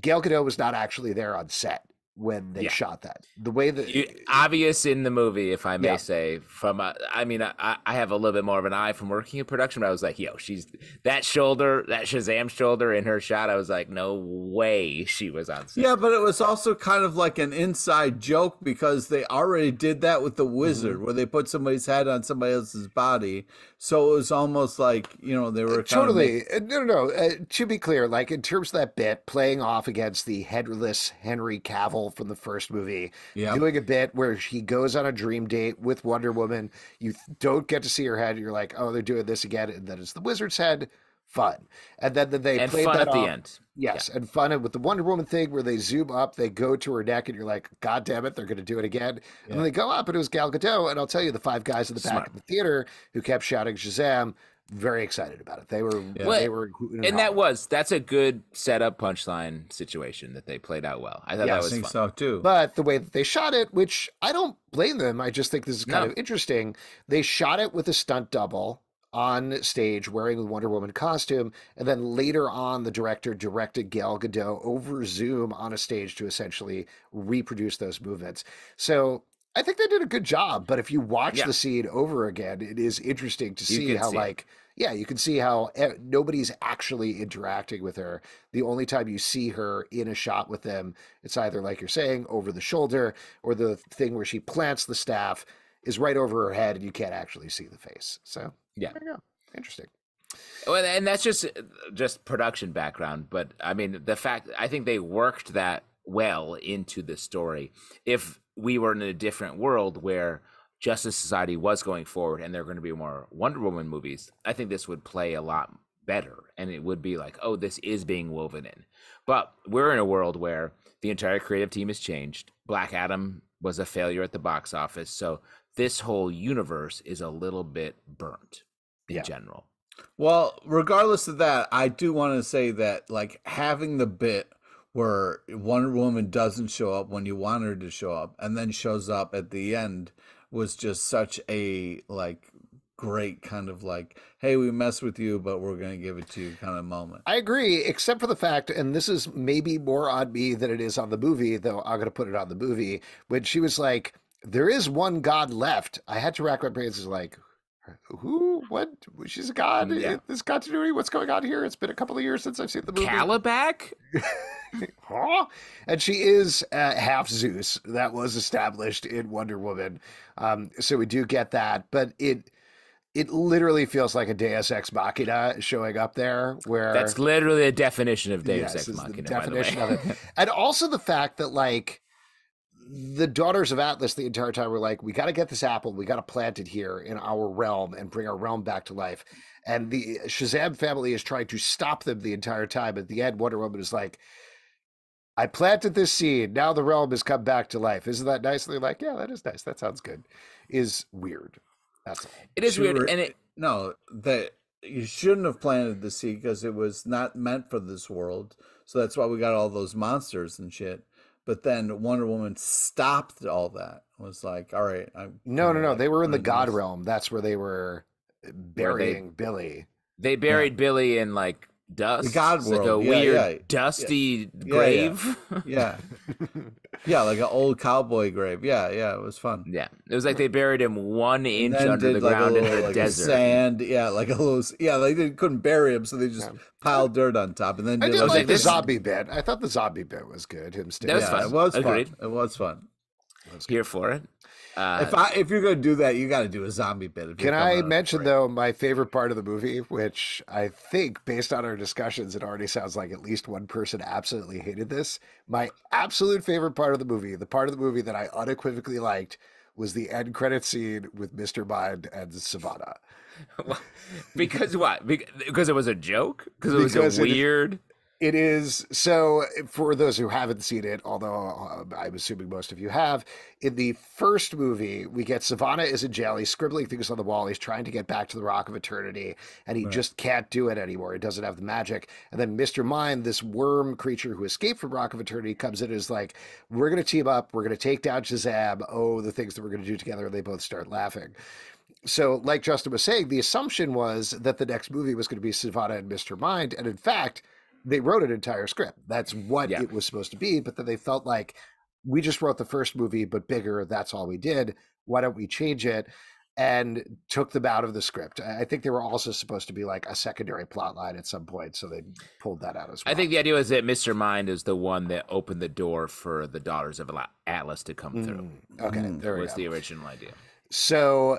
Gal Gadot was not actually there on set when they shot that. The way that obvious in the movie, if I may Yeah. say, from I mean, I have a little bit more of an eye from working in production, but I was like, yo, she's that shoulder, that Shazam shoulder in her shot. I was like, no way she was on set. Yeah, but it was also kind of like an inside joke, because they already did that with the Wizard, where they put somebody's head on somebody else's body. So it was almost like, you know, they were totally no. To be clear, like in terms of that bit, playing off against the headless Henry Cavill from the first movie, doing a bit where he goes on a dream date with Wonder Woman. You don't get to see her head. You're like, oh, they're doing this again, and then it's the Wizard's head. Fun, and then they and played fun that at off. the end. Yes, and fun with the Wonder Woman thing where they zoom up, they go to her neck, and you're like, God damn it, they're going to do it again. And then they go up, and it was Gal Gadot, and I'll tell you, the five guys in the back of the theater who kept shouting Shazam, very excited about it. They were, that's a good setup punchline situation that they played out well. I thought that was fun. so too. But the way that they shot it, which I don't blame them, I just think this is kind of interesting. They shot it with a stunt double on stage wearing the Wonder Woman costume, and then later on the director directed Gal Gadot over Zoom on a stage to essentially reproduce those movements. So I think they did a good job, but if you watch the scene over again, it is interesting to see how you can see how nobody's actually interacting with her. The only time you see her in a shot with them, it's either, like you're saying, over the shoulder, or the thing where she plants the staff is right over her head and you can't actually see the face. So there you go. Interesting. Well, and that's just production background, but I mean, I think they worked that well into the story. If we were in a different world where Justice Society was going forward and there are going to be more Wonder Woman movies, I think this would play a lot better, and it would be like, oh, this is being woven in. But we're in a world where the entire creative team has changed. Black Adam was a failure at the box office, so this whole universe is a little bit burnt in general. Well, regardless of that, I do want to say that, like, having the bit where Wonder Woman doesn't show up when you want her to show up and then shows up at the end was just such a, like, great kind of like, hey, we mess with you, but we're going to give it to you kind of moment. I agree, except for the fact, and this is maybe more on me than it is on the movie, though I'm going to put it on the movie, when she was like, there is one God left. I had to rack my brains, like, who? What? She's a god? This continuity? What's going on here? It's been a couple of years since I've seen the movie. Calabac? Huh? And she is half Zeus. That was established in Wonder Woman. So we do get that. But it literally feels like a Deus Ex Machina showing up there. Where That's literally a definition of Deus yes, Ex is the Machina, definition by the of way. it, and also the fact that like the Daughters of Atlas the entire time were like, we got to get this apple, we got to plant it here in our realm and bring our realm back to life. And the Shazam family is trying to stop them the entire time. At the end, Wonder Woman is like, I planted this seed. Now the realm has come back to life. Isn't that nice? And they're like, yeah, that is nice. That sounds good. Is weird. That's all. It is weird, and that you shouldn't have planted the seed because it was not meant for this world. So that's why we got all those monsters and shit. But then Wonder Woman stopped all that. It was like, all right, No. like, They were in the God this. realm. That's where they were burying Billy. They buried Billy in like dust. The God It's like a world. weird dusty grave. Yeah. Yeah, like an old cowboy grave. Yeah, it was fun. Yeah, it was like they buried him 1 inch Then under the did like ground a little, in the like desert. sand. Yeah, like a little. Yeah, they couldn't bury him, so they just piled dirt on top, and then I did like, like the this- zombie bit. I thought the zombie bit was good. Him That was fun. it was Agreed. fun. It was fun. Here for it. If you're gonna do that, you got to do a zombie bit. If Can I mention, though, my favorite part of the movie, which I think, based on our discussions, it already sounds like at least one person absolutely hated this. My absolute favorite part of the movie, the part of the movie that I unequivocally liked, was the end credit scene with Mr. Mind and Savannah. Because what? Because it was a joke? Because it was Because a weird... It is. So, for those who haven't seen it, although I'm assuming most of you have, in the first movie, we get Savannah is in jail. He's scribbling things on the wall. He's trying to get back to the Rock of Eternity, and he just can't do it anymore. He doesn't have the magic. And then Mr. Mind, this worm creature who escaped from Rock of Eternity, comes in and is like, we're going to team up. We're going to take down Shazam. Oh, the things that we're going to do together. And they both start laughing. So, like Justin was saying, the assumption was that the next movie was going to be Savannah and Mr. Mind. And in fact, they wrote an entire script. That's what it was supposed to be. But then they felt like, we just wrote the first movie, but bigger. That's all we did. Why don't we change it? And took them out of the script. I think they were also supposed to be like a secondary plot line at some point. So they pulled that out as well. I think the idea was that Mr. Mind is the one that opened the door for the Daughters of Atlas to come through. Okay, there was we go. the original idea. So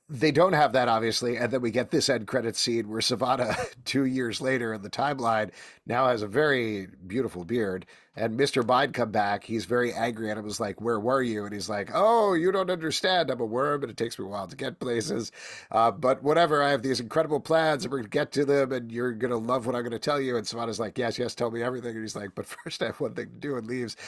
they don't have that, obviously, and then we get this end credit scene where Savannah 2 years later in the timeline now has a very beautiful beard, and Mr. Mind come back. He's very angry and it was like, where were you? And he's like, oh, you don't understand, I'm a worm and it takes me a while to get places, but whatever, I have these incredible plans and we're gonna get to them and you're gonna love what I'm gonna tell you. And Savannah's like, yes, tell me everything. And he's like, but first I have one thing to do, and leaves.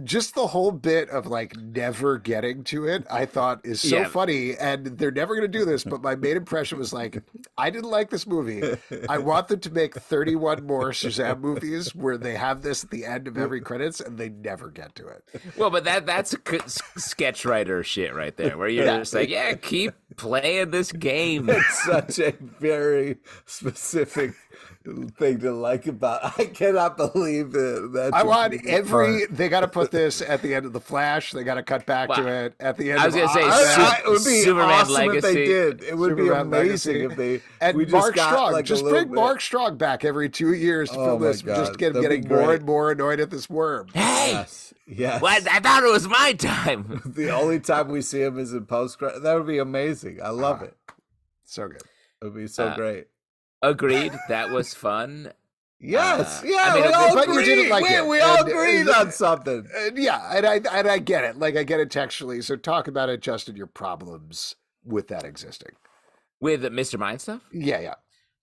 Just the whole bit of like never getting to it, I thought is so funny, and they're never going to do this. But my main impression was like, I didn't like this movie. I want them to make 31 more Shazam movies where they have this at the end of every credits, and they never get to it. Well, but that's sketch writer shit right there, where you're just like, yeah, keep playing this game. It's such a very specific thing to like about. I cannot believe that. I want they got to put this at the end of The Flash. They got to cut back to it at the end. I was going to say, it would be Superman awesome Legacy. if they did. It would Superman be amazing Legacy. if they. And we Mark just Strong, like just bring Mark Strong back every 2 years to film this. God. Just get him That'd be getting more great. and more annoyed at this worm. Hey, yes. well, I thought it was my time. The only time we see him is in post credit. That would be amazing. I love it. So good. It would be so great. Agreed. That was fun. Yes, I mean, we all but you agreed. didn't like it. We all And- agreed on something. Yeah, and I get it. Like, I get it textually. So talk about it, Justin, your problems with that existing. With Mr. Mind stuff? Yeah.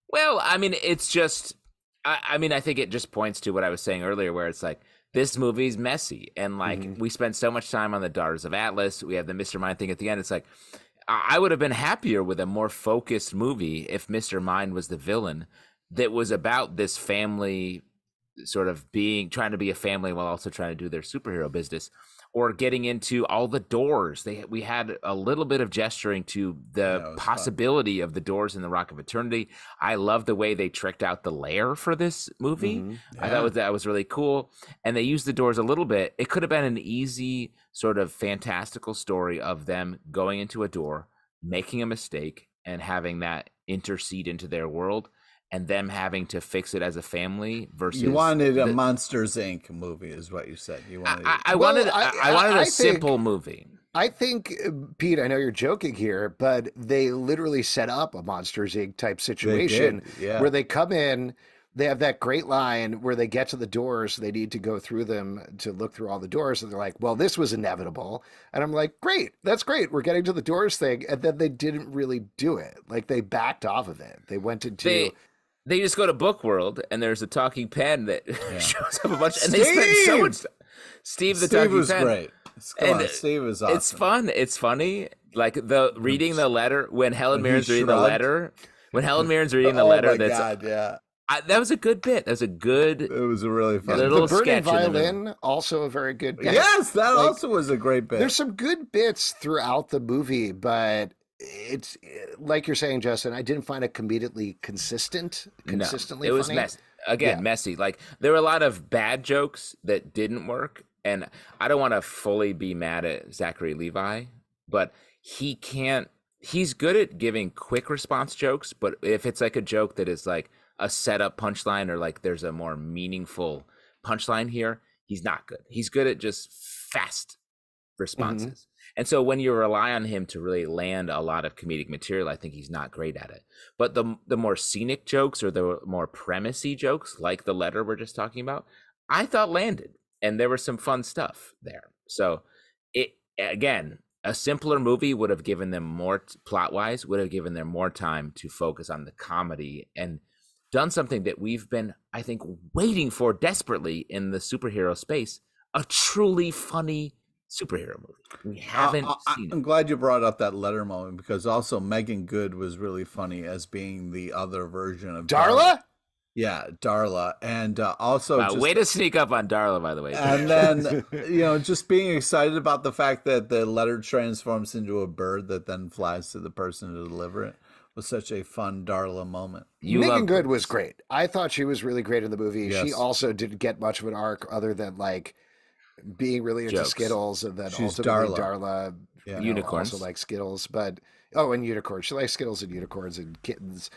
Well, I mean, it's just, I mean, I think it just points to what I was saying earlier, where it's like, this movie's messy. And like, we spend so much time on the Daughters of Atlas. We have the Mr. Mind thing at the end. It's like, I would have been happier with a more focused movie if Mr. Mind was the villain that was about this family sort of trying to be a family while also trying to do their superhero business, or getting into all the doors. We had a little bit of gesturing to the possibility of the doors in the Rock of Eternity. I love the way they tricked out the lair for this movie. I thought that was really cool. And they used the doors a little bit. It could have been an easy sort of fantastical story of them going into a door, making a mistake, and having that intercede into their world, and them having to fix it as a family versus You wanted a Monsters Inc. movie, is what you said. You wanted. I wanted a simple movie. I think, Pete, I know you're joking here, but they literally set up a Monsters Inc. type They situation did, yeah. where they come in, they have that great line where they get to the doors, they need to go through them to look through all the doors, and they're like, well, this was inevitable. And I'm like, great, that's great. We're getting to the doors thing. And then they didn't really do it. Like they backed off of it. They went into They just go to Book World and there's a talking pen that Yeah. shows up a bunch, and they spend so much. Steve the Steve talking was pen. great. Steve was awesome. It's fun. It's funny. Like the reading the letter when Helen When he Mirren's reading the shrugged. letter. When Helen Mirren's reading the Oh letter, my that's God, yeah. that was a good bit. That was a good. It was a really fun. Little the burning sketch in the violin, also a very good bit. Yes, that Like, also was a great bit. There's some good bits throughout the movie, but it's like you're saying, Justin, I didn't find it consistently It was funny. messy. Like there were a lot of bad jokes that didn't work, and I don't want to fully be mad at Zachary Levi, but he can't. He's good at giving quick response jokes, but if it's like a joke that is like a setup punchline or like there's a more meaningful punchline here, he's not good. He's good at just fast responses. And so when you rely on him to really land a lot of comedic material, I think he's not great at it. But the more scenic jokes or the more premisey jokes, like the letter we're just talking about, I thought landed. And there was some fun stuff there. So it again, a simpler movie would have given them more plot-wise, would have given them more time to focus on the comedy and done something that we've been, I think, waiting for desperately in the superhero space, a truly funny superhero movie. We haven't seen it. I'm glad you brought up that letter moment because also Megan Good was really funny as being the other version of Darla? Yeah, Darla. And also Wow, just, way to sneak up on Darla, by the way. and then, just being excited about the fact that the letter transforms into a bird that then flies to the person to deliver it was such a fun Darla moment. Megan Good was great. I thought she was really great in the movie. Yes. She also didn't get much of an arc other than like being really into Jokes. Skittles, and then She's ultimately Darla. Darla Unicorns. also likes Skittles, but and unicorns. She likes Skittles and unicorns and kittens.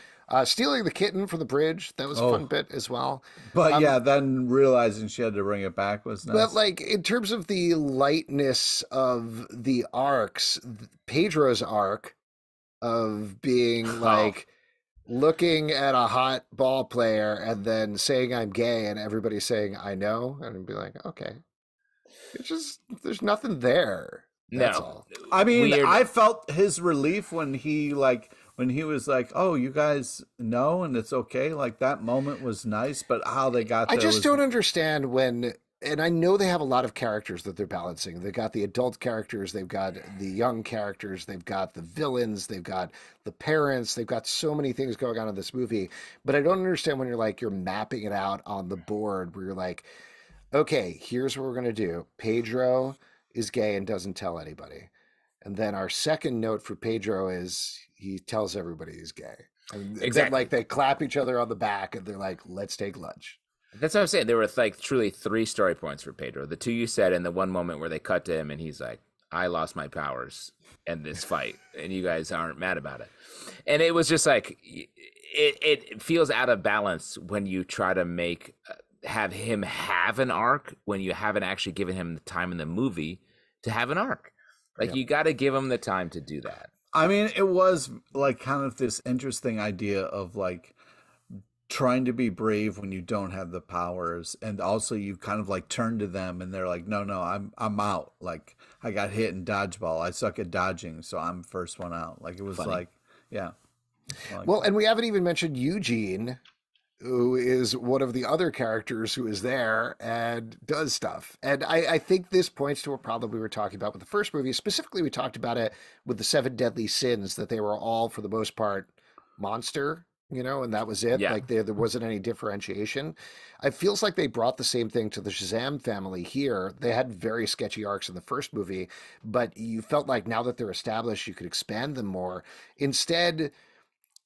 Stealing the kitten from the bridge, that was a fun bit as well. But then realizing she had to bring it back was nice. But like in terms of the lightness of the arcs, Pedro's arc of being like looking at a hot ball player and then saying I'm gay and everybody saying I know, and I'd be like, okay. It's just there's nothing there. That's all. I mean, Weird. I felt his relief when he was like, "Oh, you guys know, and it's okay." Like that moment was nice, but how they got there I just was, don't understand when, and I know they have a lot of characters that they're balancing. They've got the adult characters, they've got the young characters, they've got the villains, they've got the parents, they've got so many things going on in this movie. But I don't understand when you're mapping it out on the board where you're like, okay, here's what we're going to do. Pedro is gay and doesn't tell anybody. And then our second note for Pedro is he tells everybody he's gay. And Exactly. then they clap each other on the back and they're like, let's take lunch. That's what I'm saying. There were truly 3 story points for Pedro. The 2 you said, and the one moment where they cut to him and he's like, I lost my powers in this fight, and you guys aren't mad about it. And it was just like, it feels out of balance when you try to have him have an arc when you haven't actually given him the time in the movie to have an arc. You got to give him the time to do that. I mean, it was like kind of this interesting idea of like trying to be brave when you don't have the powers, and also you kind of like turn to them and they're like, no, I'm out. Like I got hit in dodgeball. I suck at dodging, so I'm first one out. Like it was Funny. Well, and we haven't even mentioned Eugene, who is one of the other characters who is there and does stuff. And I think this points to a problem we were talking about with the first movie. Specifically, we talked about it with the 7 Deadly Sins, that they were all, for the most part, monster, and that was it. Yeah. Like there wasn't any differentiation. It feels like they brought the same thing to the Shazam family here. They had very sketchy arcs in the first movie, but you felt like now that they're established, you could expand them more. Instead,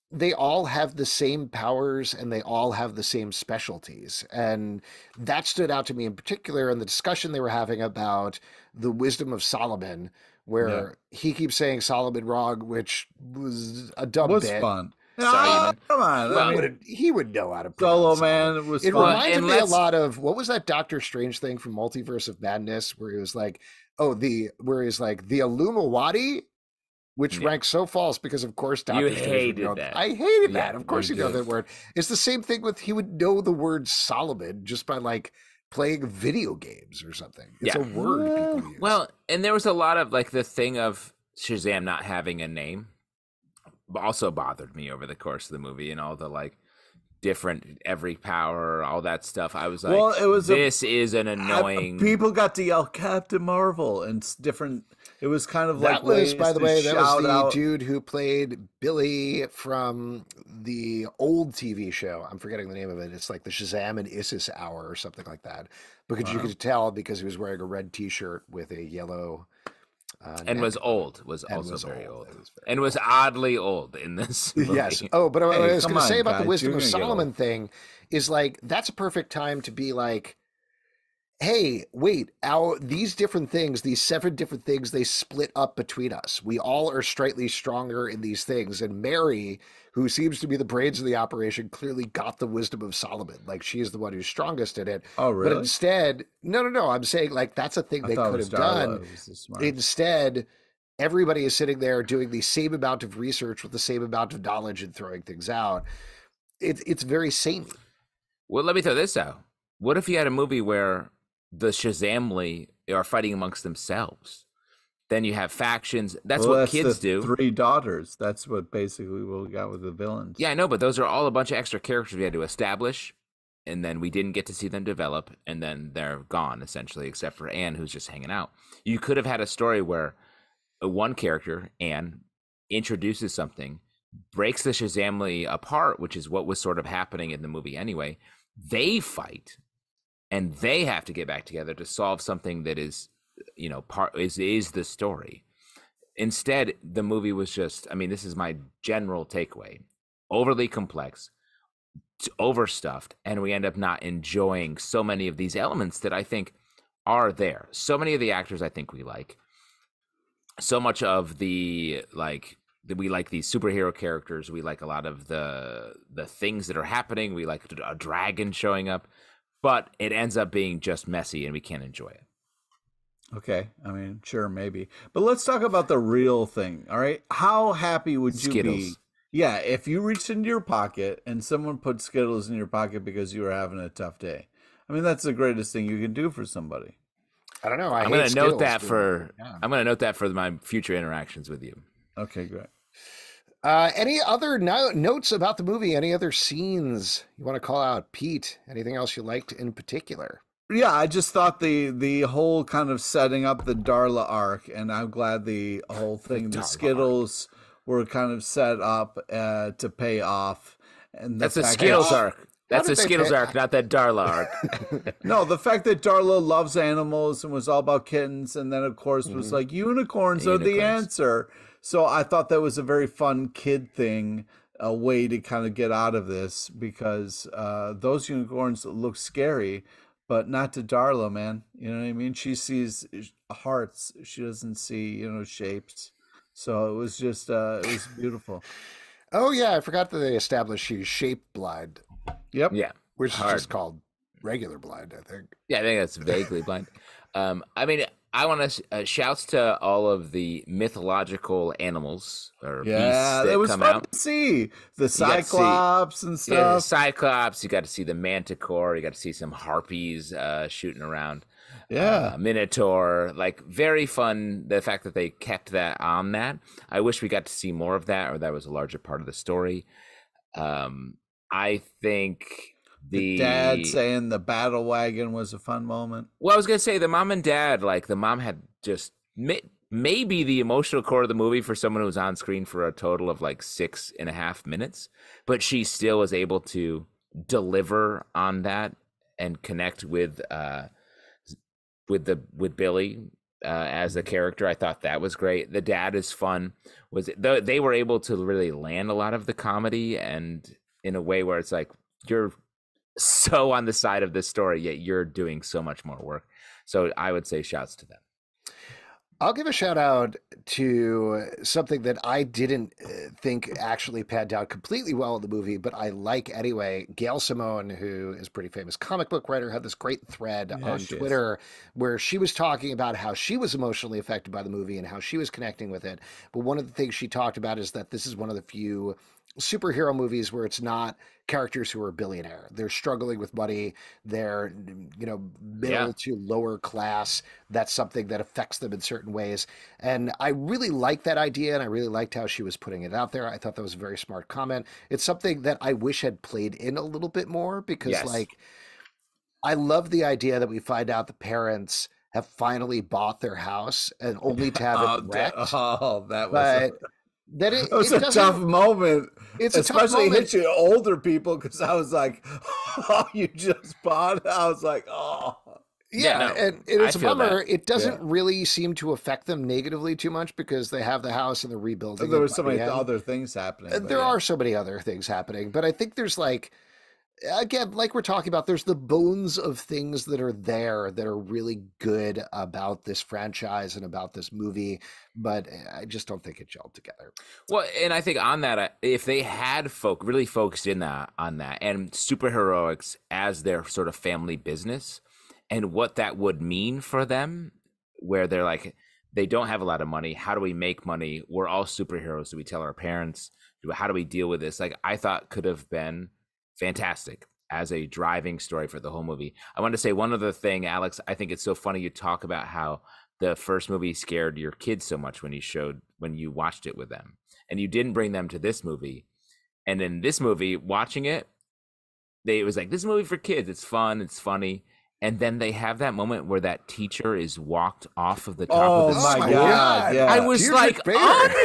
they all have the same powers and they all have the same specialties. And that stood out to me in particular in the discussion they were having about the wisdom of Solomon, where he keeps saying Solomon wrong, which was a dumb bit. Fun. Sorry, come on. Well, I mean, He would know how to Solo pronounce Man Solomon. was It fun. reminded and me a let's- lot of, what was that Doctor Strange thing from Multiverse of Madness where he was like, where he's like, the Illumawati, which Yeah. ranks so false because, of course, You Doctor Strange would hated know that. I hated Yeah, that. Of course, you he'd know did. that word. It's the same thing with, he would know the word Solomon just by like playing video games or something. It's Yeah. a word people use. Well, and there was a lot of like the thing of Shazam not having a name also bothered me over the course of the movie, and all the like different every power, all that stuff. I was like, Well, it was this is an annoying. People got to yell Captain Marvel and different. It was kind of like that was, ways by the to way, that was shout the out. dude who played Billy from the old TV show. I'm forgetting the name of it. It's like the Shazam and Isis Hour or something like that. Because you could tell because he was wearing a red T-shirt with a yellow. And was old. Was And also was very old. old. It was very And was oddly old in this movie. Yes. Oh, but what I Hey, was come going to say on, about the guys, Wisdom you're of gonna get Solomon old. thing is like that's a perfect time to be like, hey, wait, these different things, these 7 different things, they split up between us. We all are slightly stronger in these things. And Mary, who seems to be the brains of the operation, clearly got the wisdom of Solomon. Like she is the one who's strongest in it. Oh, But really? instead, no. I'm saying like that's a thing I they thought it could was have done. Darla who was the smart. Instead, everybody is sitting there doing the same amount of research with the same amount of knowledge and throwing things out. It's very samey. Well, let me throw this out. What if you had a movie where the Shazamly are fighting amongst themselves? Then you have factions. That's what kids the do. 3 daughters. That's what basically what we got with the villains. Yeah, I know, but those are all a bunch of extra characters we had to establish, and then we didn't get to see them develop, and then they're gone, essentially, except for Anne, who's just hanging out. You could have had a story where one character, Anne, introduces something, breaks the Shazamly apart, which is what was sort of happening in the movie anyway. They fight, and they have to get back together to solve something that is, is the story. Instead, the movie was just, I mean, this is my general takeaway, overly complex, overstuffed, and we end up not enjoying so many of these elements that I think are there. So many of the actors I think we like. So much of we like these superhero characters. We like a lot of the things that are happening. We like a dragon showing up, but it ends up being just messy and we can't enjoy it. Okay, I mean, sure, maybe. But let's talk about the real thing, all right? How happy would you be? Skittles. Yeah, if you reached into your pocket and someone put Skittles in your pocket because you were having a tough day. I mean, that's the greatest thing you can do for somebody. I don't know. I'm going to note that I'm going to note that for my future interactions with you. Okay, great. Any other notes about the movie? Any other scenes you want to call out? Pete, anything else you liked in particular? Yeah, I just thought the whole kind of setting up the Darla arc, and I'm glad the whole thing, the Skittles were kind of set up to pay off. And that's the Skittles arc. That's the Skittles arc, not that Darla arc. No, the fact that Darla loves animals and was all about kittens, and then of course was like unicorns are the answer. So I thought that was a very fun kid thing, a way to kind of get out of this, because those unicorns look scary, but not to Darla, man. You know what I mean? She sees hearts. She doesn't see, shapes. So it was just, it was beautiful. Oh yeah, I forgot that they established she's shape blind. Yep. Yeah. Which is just called regular blind, I think. Yeah, I think that's vaguely blind. I mean, I want to shouts to all of the mythological animals or beasts that it was come fun out. to see the Cyclops and stuff. Yeah, the Cyclops. You got to see the Manticore. You got to see some harpies shooting around. Yeah, Minotaur. Like very fun. The fact that they kept that on that. I wish we got to see more of that, or that was a larger part of the story. I think the dad saying the battle wagon was a fun moment. Well, I was gonna say the mom and dad, like the mom had just maybe the emotional core of the movie for someone who was on screen for a total of like 6.5 minutes, but she still was able to deliver on that and connect with Billy as a character. I thought that was great. The dad is fun. They were able to really land a lot of the comedy, and in a way where it's like you're so on the side of this story, yet you're doing so much more work. So I would say shouts to them. I'll give a shout out to something that I didn't think actually panned out completely well in the movie, but I like anyway. Gail Simone, who is a pretty famous comic book writer, had this great thread Yeah, on she is. Twitter where she was talking about how she was emotionally affected by the movie and how she was connecting with it. But one of the things she talked about is that this is one of the few superhero movies where it's not characters who are billionaire. They're struggling with money. They're, Yeah. middle to lower class. That's something that affects them in certain ways. And I really liked that idea, and I really liked how she was putting it out there. I thought that was a very smart comment. It's something that I wish had played in a little bit more because, Yes. like, I love the idea that we find out the parents have finally bought their house and only to have it wrecked. That was But that that was it a tough doesn't, moment, it's a tough especially moment. hit you older people because I was like, "Oh, you just bought it." I was like, "Oh, Yeah, Yeah, no, and I it's a feel that. bummer. It yeah." doesn't really seem to affect them negatively too much because they have the house and they're rebuilding There it was by so the many end. other things happening, but There yeah. are so many other things happening, but I think there's like, again, like we're talking about, there's the bones of things that are there that are really good about this franchise and about this movie, but I just don't think it gelled together. Well, and I think on that, if they had really focused in on that and superheroics as their sort of family business, and what that would mean for them, where they're like, they don't have a lot of money. How do we make money? We're all superheroes. Do we tell our parents? How do we deal with this? Like, I thought could have been fantastic as a driving story for the whole movie. I want to say one other thing, Alex. I think it's so funny you talk about how the first movie scared your kids so much when you watched it with them, and you didn't bring them to this movie. And in this movie, watching it, it was like, this is a movie for kids. It's fun. It's funny. And then they have that moment where that teacher is walked off of the top of Oh the Oh my my school. God, God, I yeah, was like, Deirdre Bader.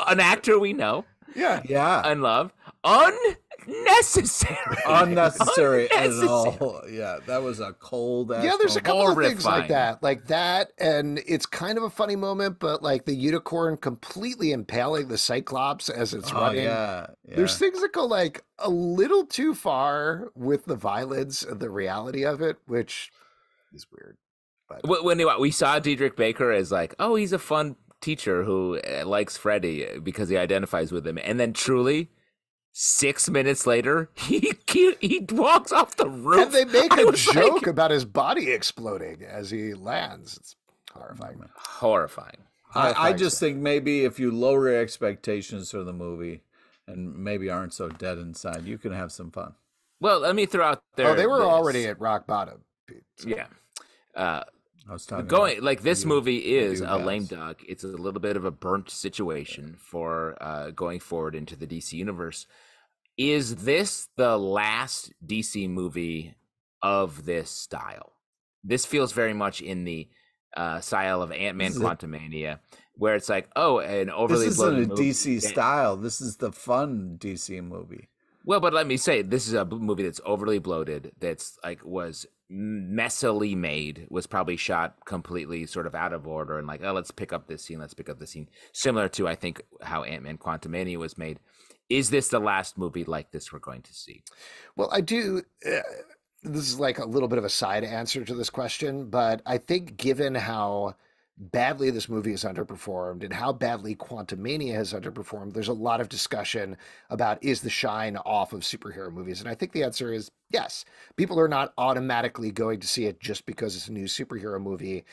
an actor we know Yeah. yeah. and love, unnecessary, Unnecessary at unnecessary, all. Yeah, that was a cold Yeah, ass there's a moment. couple of things horrifying. like that, and it's kind of a funny moment, but like the unicorn completely impaling the Cyclops as it's Oh running. yeah, There's yeah. things that go like a little too far with the violence and the reality of it, which is weird. But When we saw Diedrich Baker as like, oh, he's a fun teacher who likes Freddy because he identifies with him, and then truly 6 minutes later, he walks off the and roof. they make I a was joke like, about his body exploding as he lands. It's horrifying. horrifying, I Horrifying just stuff. think maybe if you lower your expectations for the movie and maybe aren't so dead inside, you can have some fun. Well, let me throw out Oh, there they were already this. at rock bottom, Pete. So Yeah. Uh, I was talking about Going like this you, movie is you a lame guys. duck. It's a little bit of a burnt situation for going forward into the DC universe. Is this the last DC movie of this style? This feels very much in the style of Ant-Man This is a, Quantumania, where it's like, oh, an this overly isn't bloated a movie. DC style. This is the fun DC movie. Well, but let me say, this is a movie that's overly bloated. That's like was messily made. Was probably shot completely sort of out of order, and like, oh, let's pick up this scene. Let's pick up this scene. Similar to I think how Ant-Man Quantumania was made. Is this the last movie like this we're going to see? Well, I do. This is like a little bit of a side answer to this question, but I think given how badly this movie has underperformed and how badly Quantumania has underperformed, there's a lot of discussion about is the shine off of superhero movies? And I think the answer is yes. People are not automatically going to see it just because it's a new superhero movie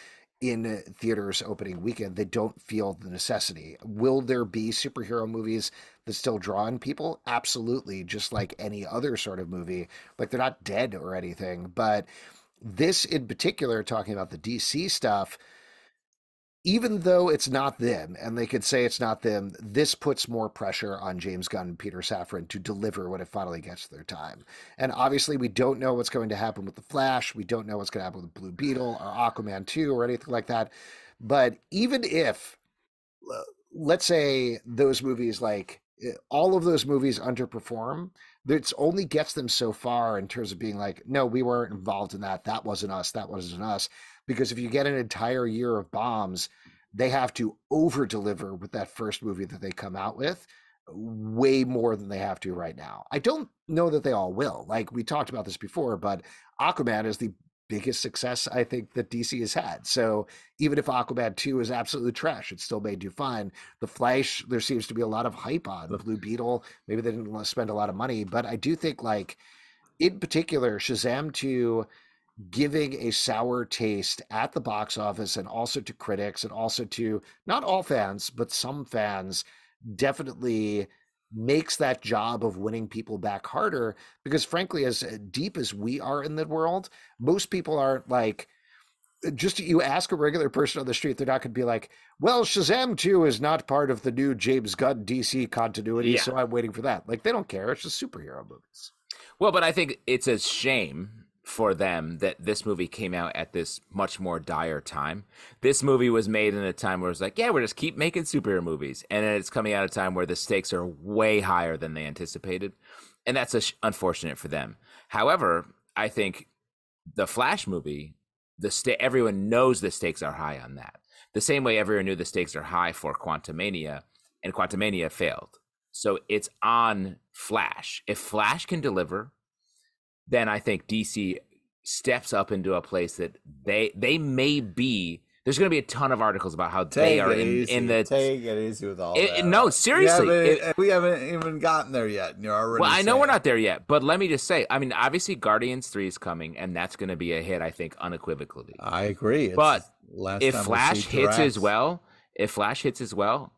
in theaters opening weekend. They don't feel the necessity. Will there be superhero movies that still draw in people? Absolutely, just like any other sort of movie. Like they're not dead or anything. But this in particular, talking about the DC stuff, even though it's not them, and they could say it's not them, this puts more pressure on James Gunn and Peter Safran to deliver when it finally gets to their time. And obviously, we don't know what's going to happen with The Flash. We don't know what's going to happen with Blue Beetle or Aquaman 2 or anything like that. But even if, let's say, those movies, like all of those movies underperform, it only gets them so far in terms of being like, no, we weren't involved in that. That wasn't us. That wasn't us. Because if you get an entire year of bombs, they have to over deliver with that first movie that they come out with way more than they have to right now. I don't know that they all will. Like we talked about this before, but Aquaman is the biggest success I think that DC has had. So even if Aquaman 2 is absolutely trash, it still may do fine. The Flash, there seems to be a lot of hype on. Blue Beetle, maybe they didn't want to spend a lot of money, but I do think, like, in particular, Shazam 2 giving a sour taste at the box office and also to critics and also to not all fans, but some fans, definitely makes that job of winning people back harder, because frankly, as deep as we are in the world, most people aren't like, just you ask a regular person on the street, they're not going to be like, well, Shazam 2 is not part of the new James Gunn DC continuity, so I'm waiting for that. Like, they don't care. It's just superhero movies. Well, but I think it's a shame for them that this movie came out at this much more dire time. This movie was made in a time where it's like, yeah, we're just keep making superhero movies. And then it's coming out at a time where the stakes are way higher than they anticipated. And that's unfortunate for them. However, I think the Flash movie, everyone knows the stakes are high on that. The same way everyone knew the stakes are high for Quantumania, and Quantumania failed. So it's on Flash. If Flash can deliver, then I think DC steps up into a place that they may be. There's going to be a ton of articles about how they are in the. Take it easy with all that. No, seriously. We haven't even gotten there yet. And you're already I know we're not there yet, but let me just say, I mean, obviously Guardians 3 is coming, and that's going to be a hit, I think, unequivocally. I agree. But if Flash hits as well,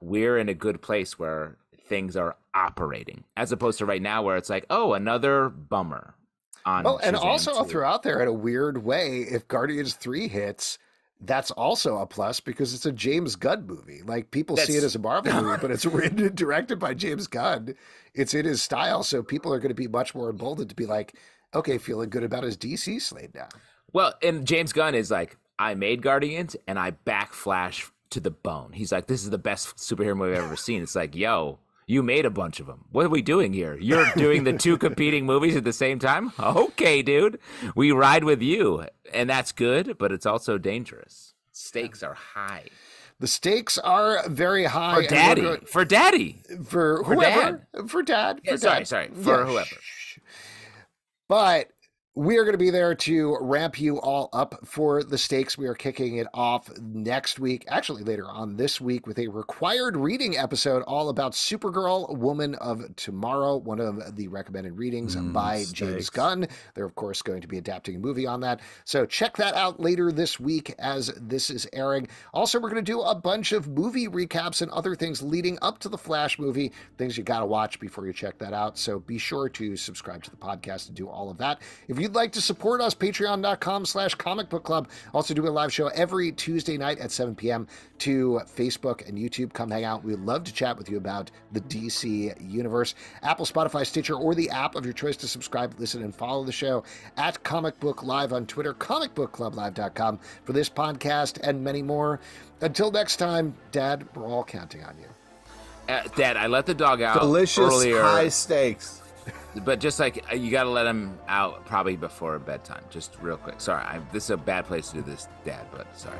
we're in a good place where things are operating, as opposed to right now where it's like, oh, another bummer. Well, and also I'll 2. throw out there in a weird way, if Guardians 3 hits, that's also a plus because it's a James Gunn movie. Like, people see it as a Marvel movie, but it's written and directed by James Gunn. It's in his style, so people are going to be much more emboldened to be like, okay, feeling good about his DC slate now. Well, and James Gunn is like, I made Guardians and I back Flash to the bone. He's like, this is the best superhero movie I've ever seen. It's like, yo, you made a bunch of them. What are we doing here? You're doing the two competing movies at the same time? Okay, dude. We ride with you. And that's good, but it's also dangerous. Stakes are high. The stakes are very high. For daddy. For daddy. For whoever. For dad. Yeah, sorry. For whoever. But we are going to be there to ramp you all up for the stakes. We are kicking it off next week, actually later on this week, with a required reading episode all about Supergirl, Woman of Tomorrow, one of the recommended readings by James Gunn. They're, of course, going to be adapting a movie on that. So check that out later this week as this is airing. Also, we're going to do a bunch of movie recaps and other things leading up to the Flash movie, things you got to watch before you check that out. So be sure to subscribe to the podcast and do all of that. If you'd like to support us, patreon.com/comic book club. Also do a live show every Tuesday night at 7 p.m. to Facebook and YouTube. Come hang out. We'd love to chat with you about the DC universe. Apple, Spotify, Stitcher, or the app of your choice to subscribe, listen, and follow the show at Comic Book Live on Twitter, comicbookclublive.com for this podcast and many more. Until next time, Dad, we're all counting on you. Dad, I let the dog out delicious earlier. High stakes. But just like, you got to let him out probably before bedtime. Just real quick. Sorry, this is a bad place to do this, Dad, but sorry.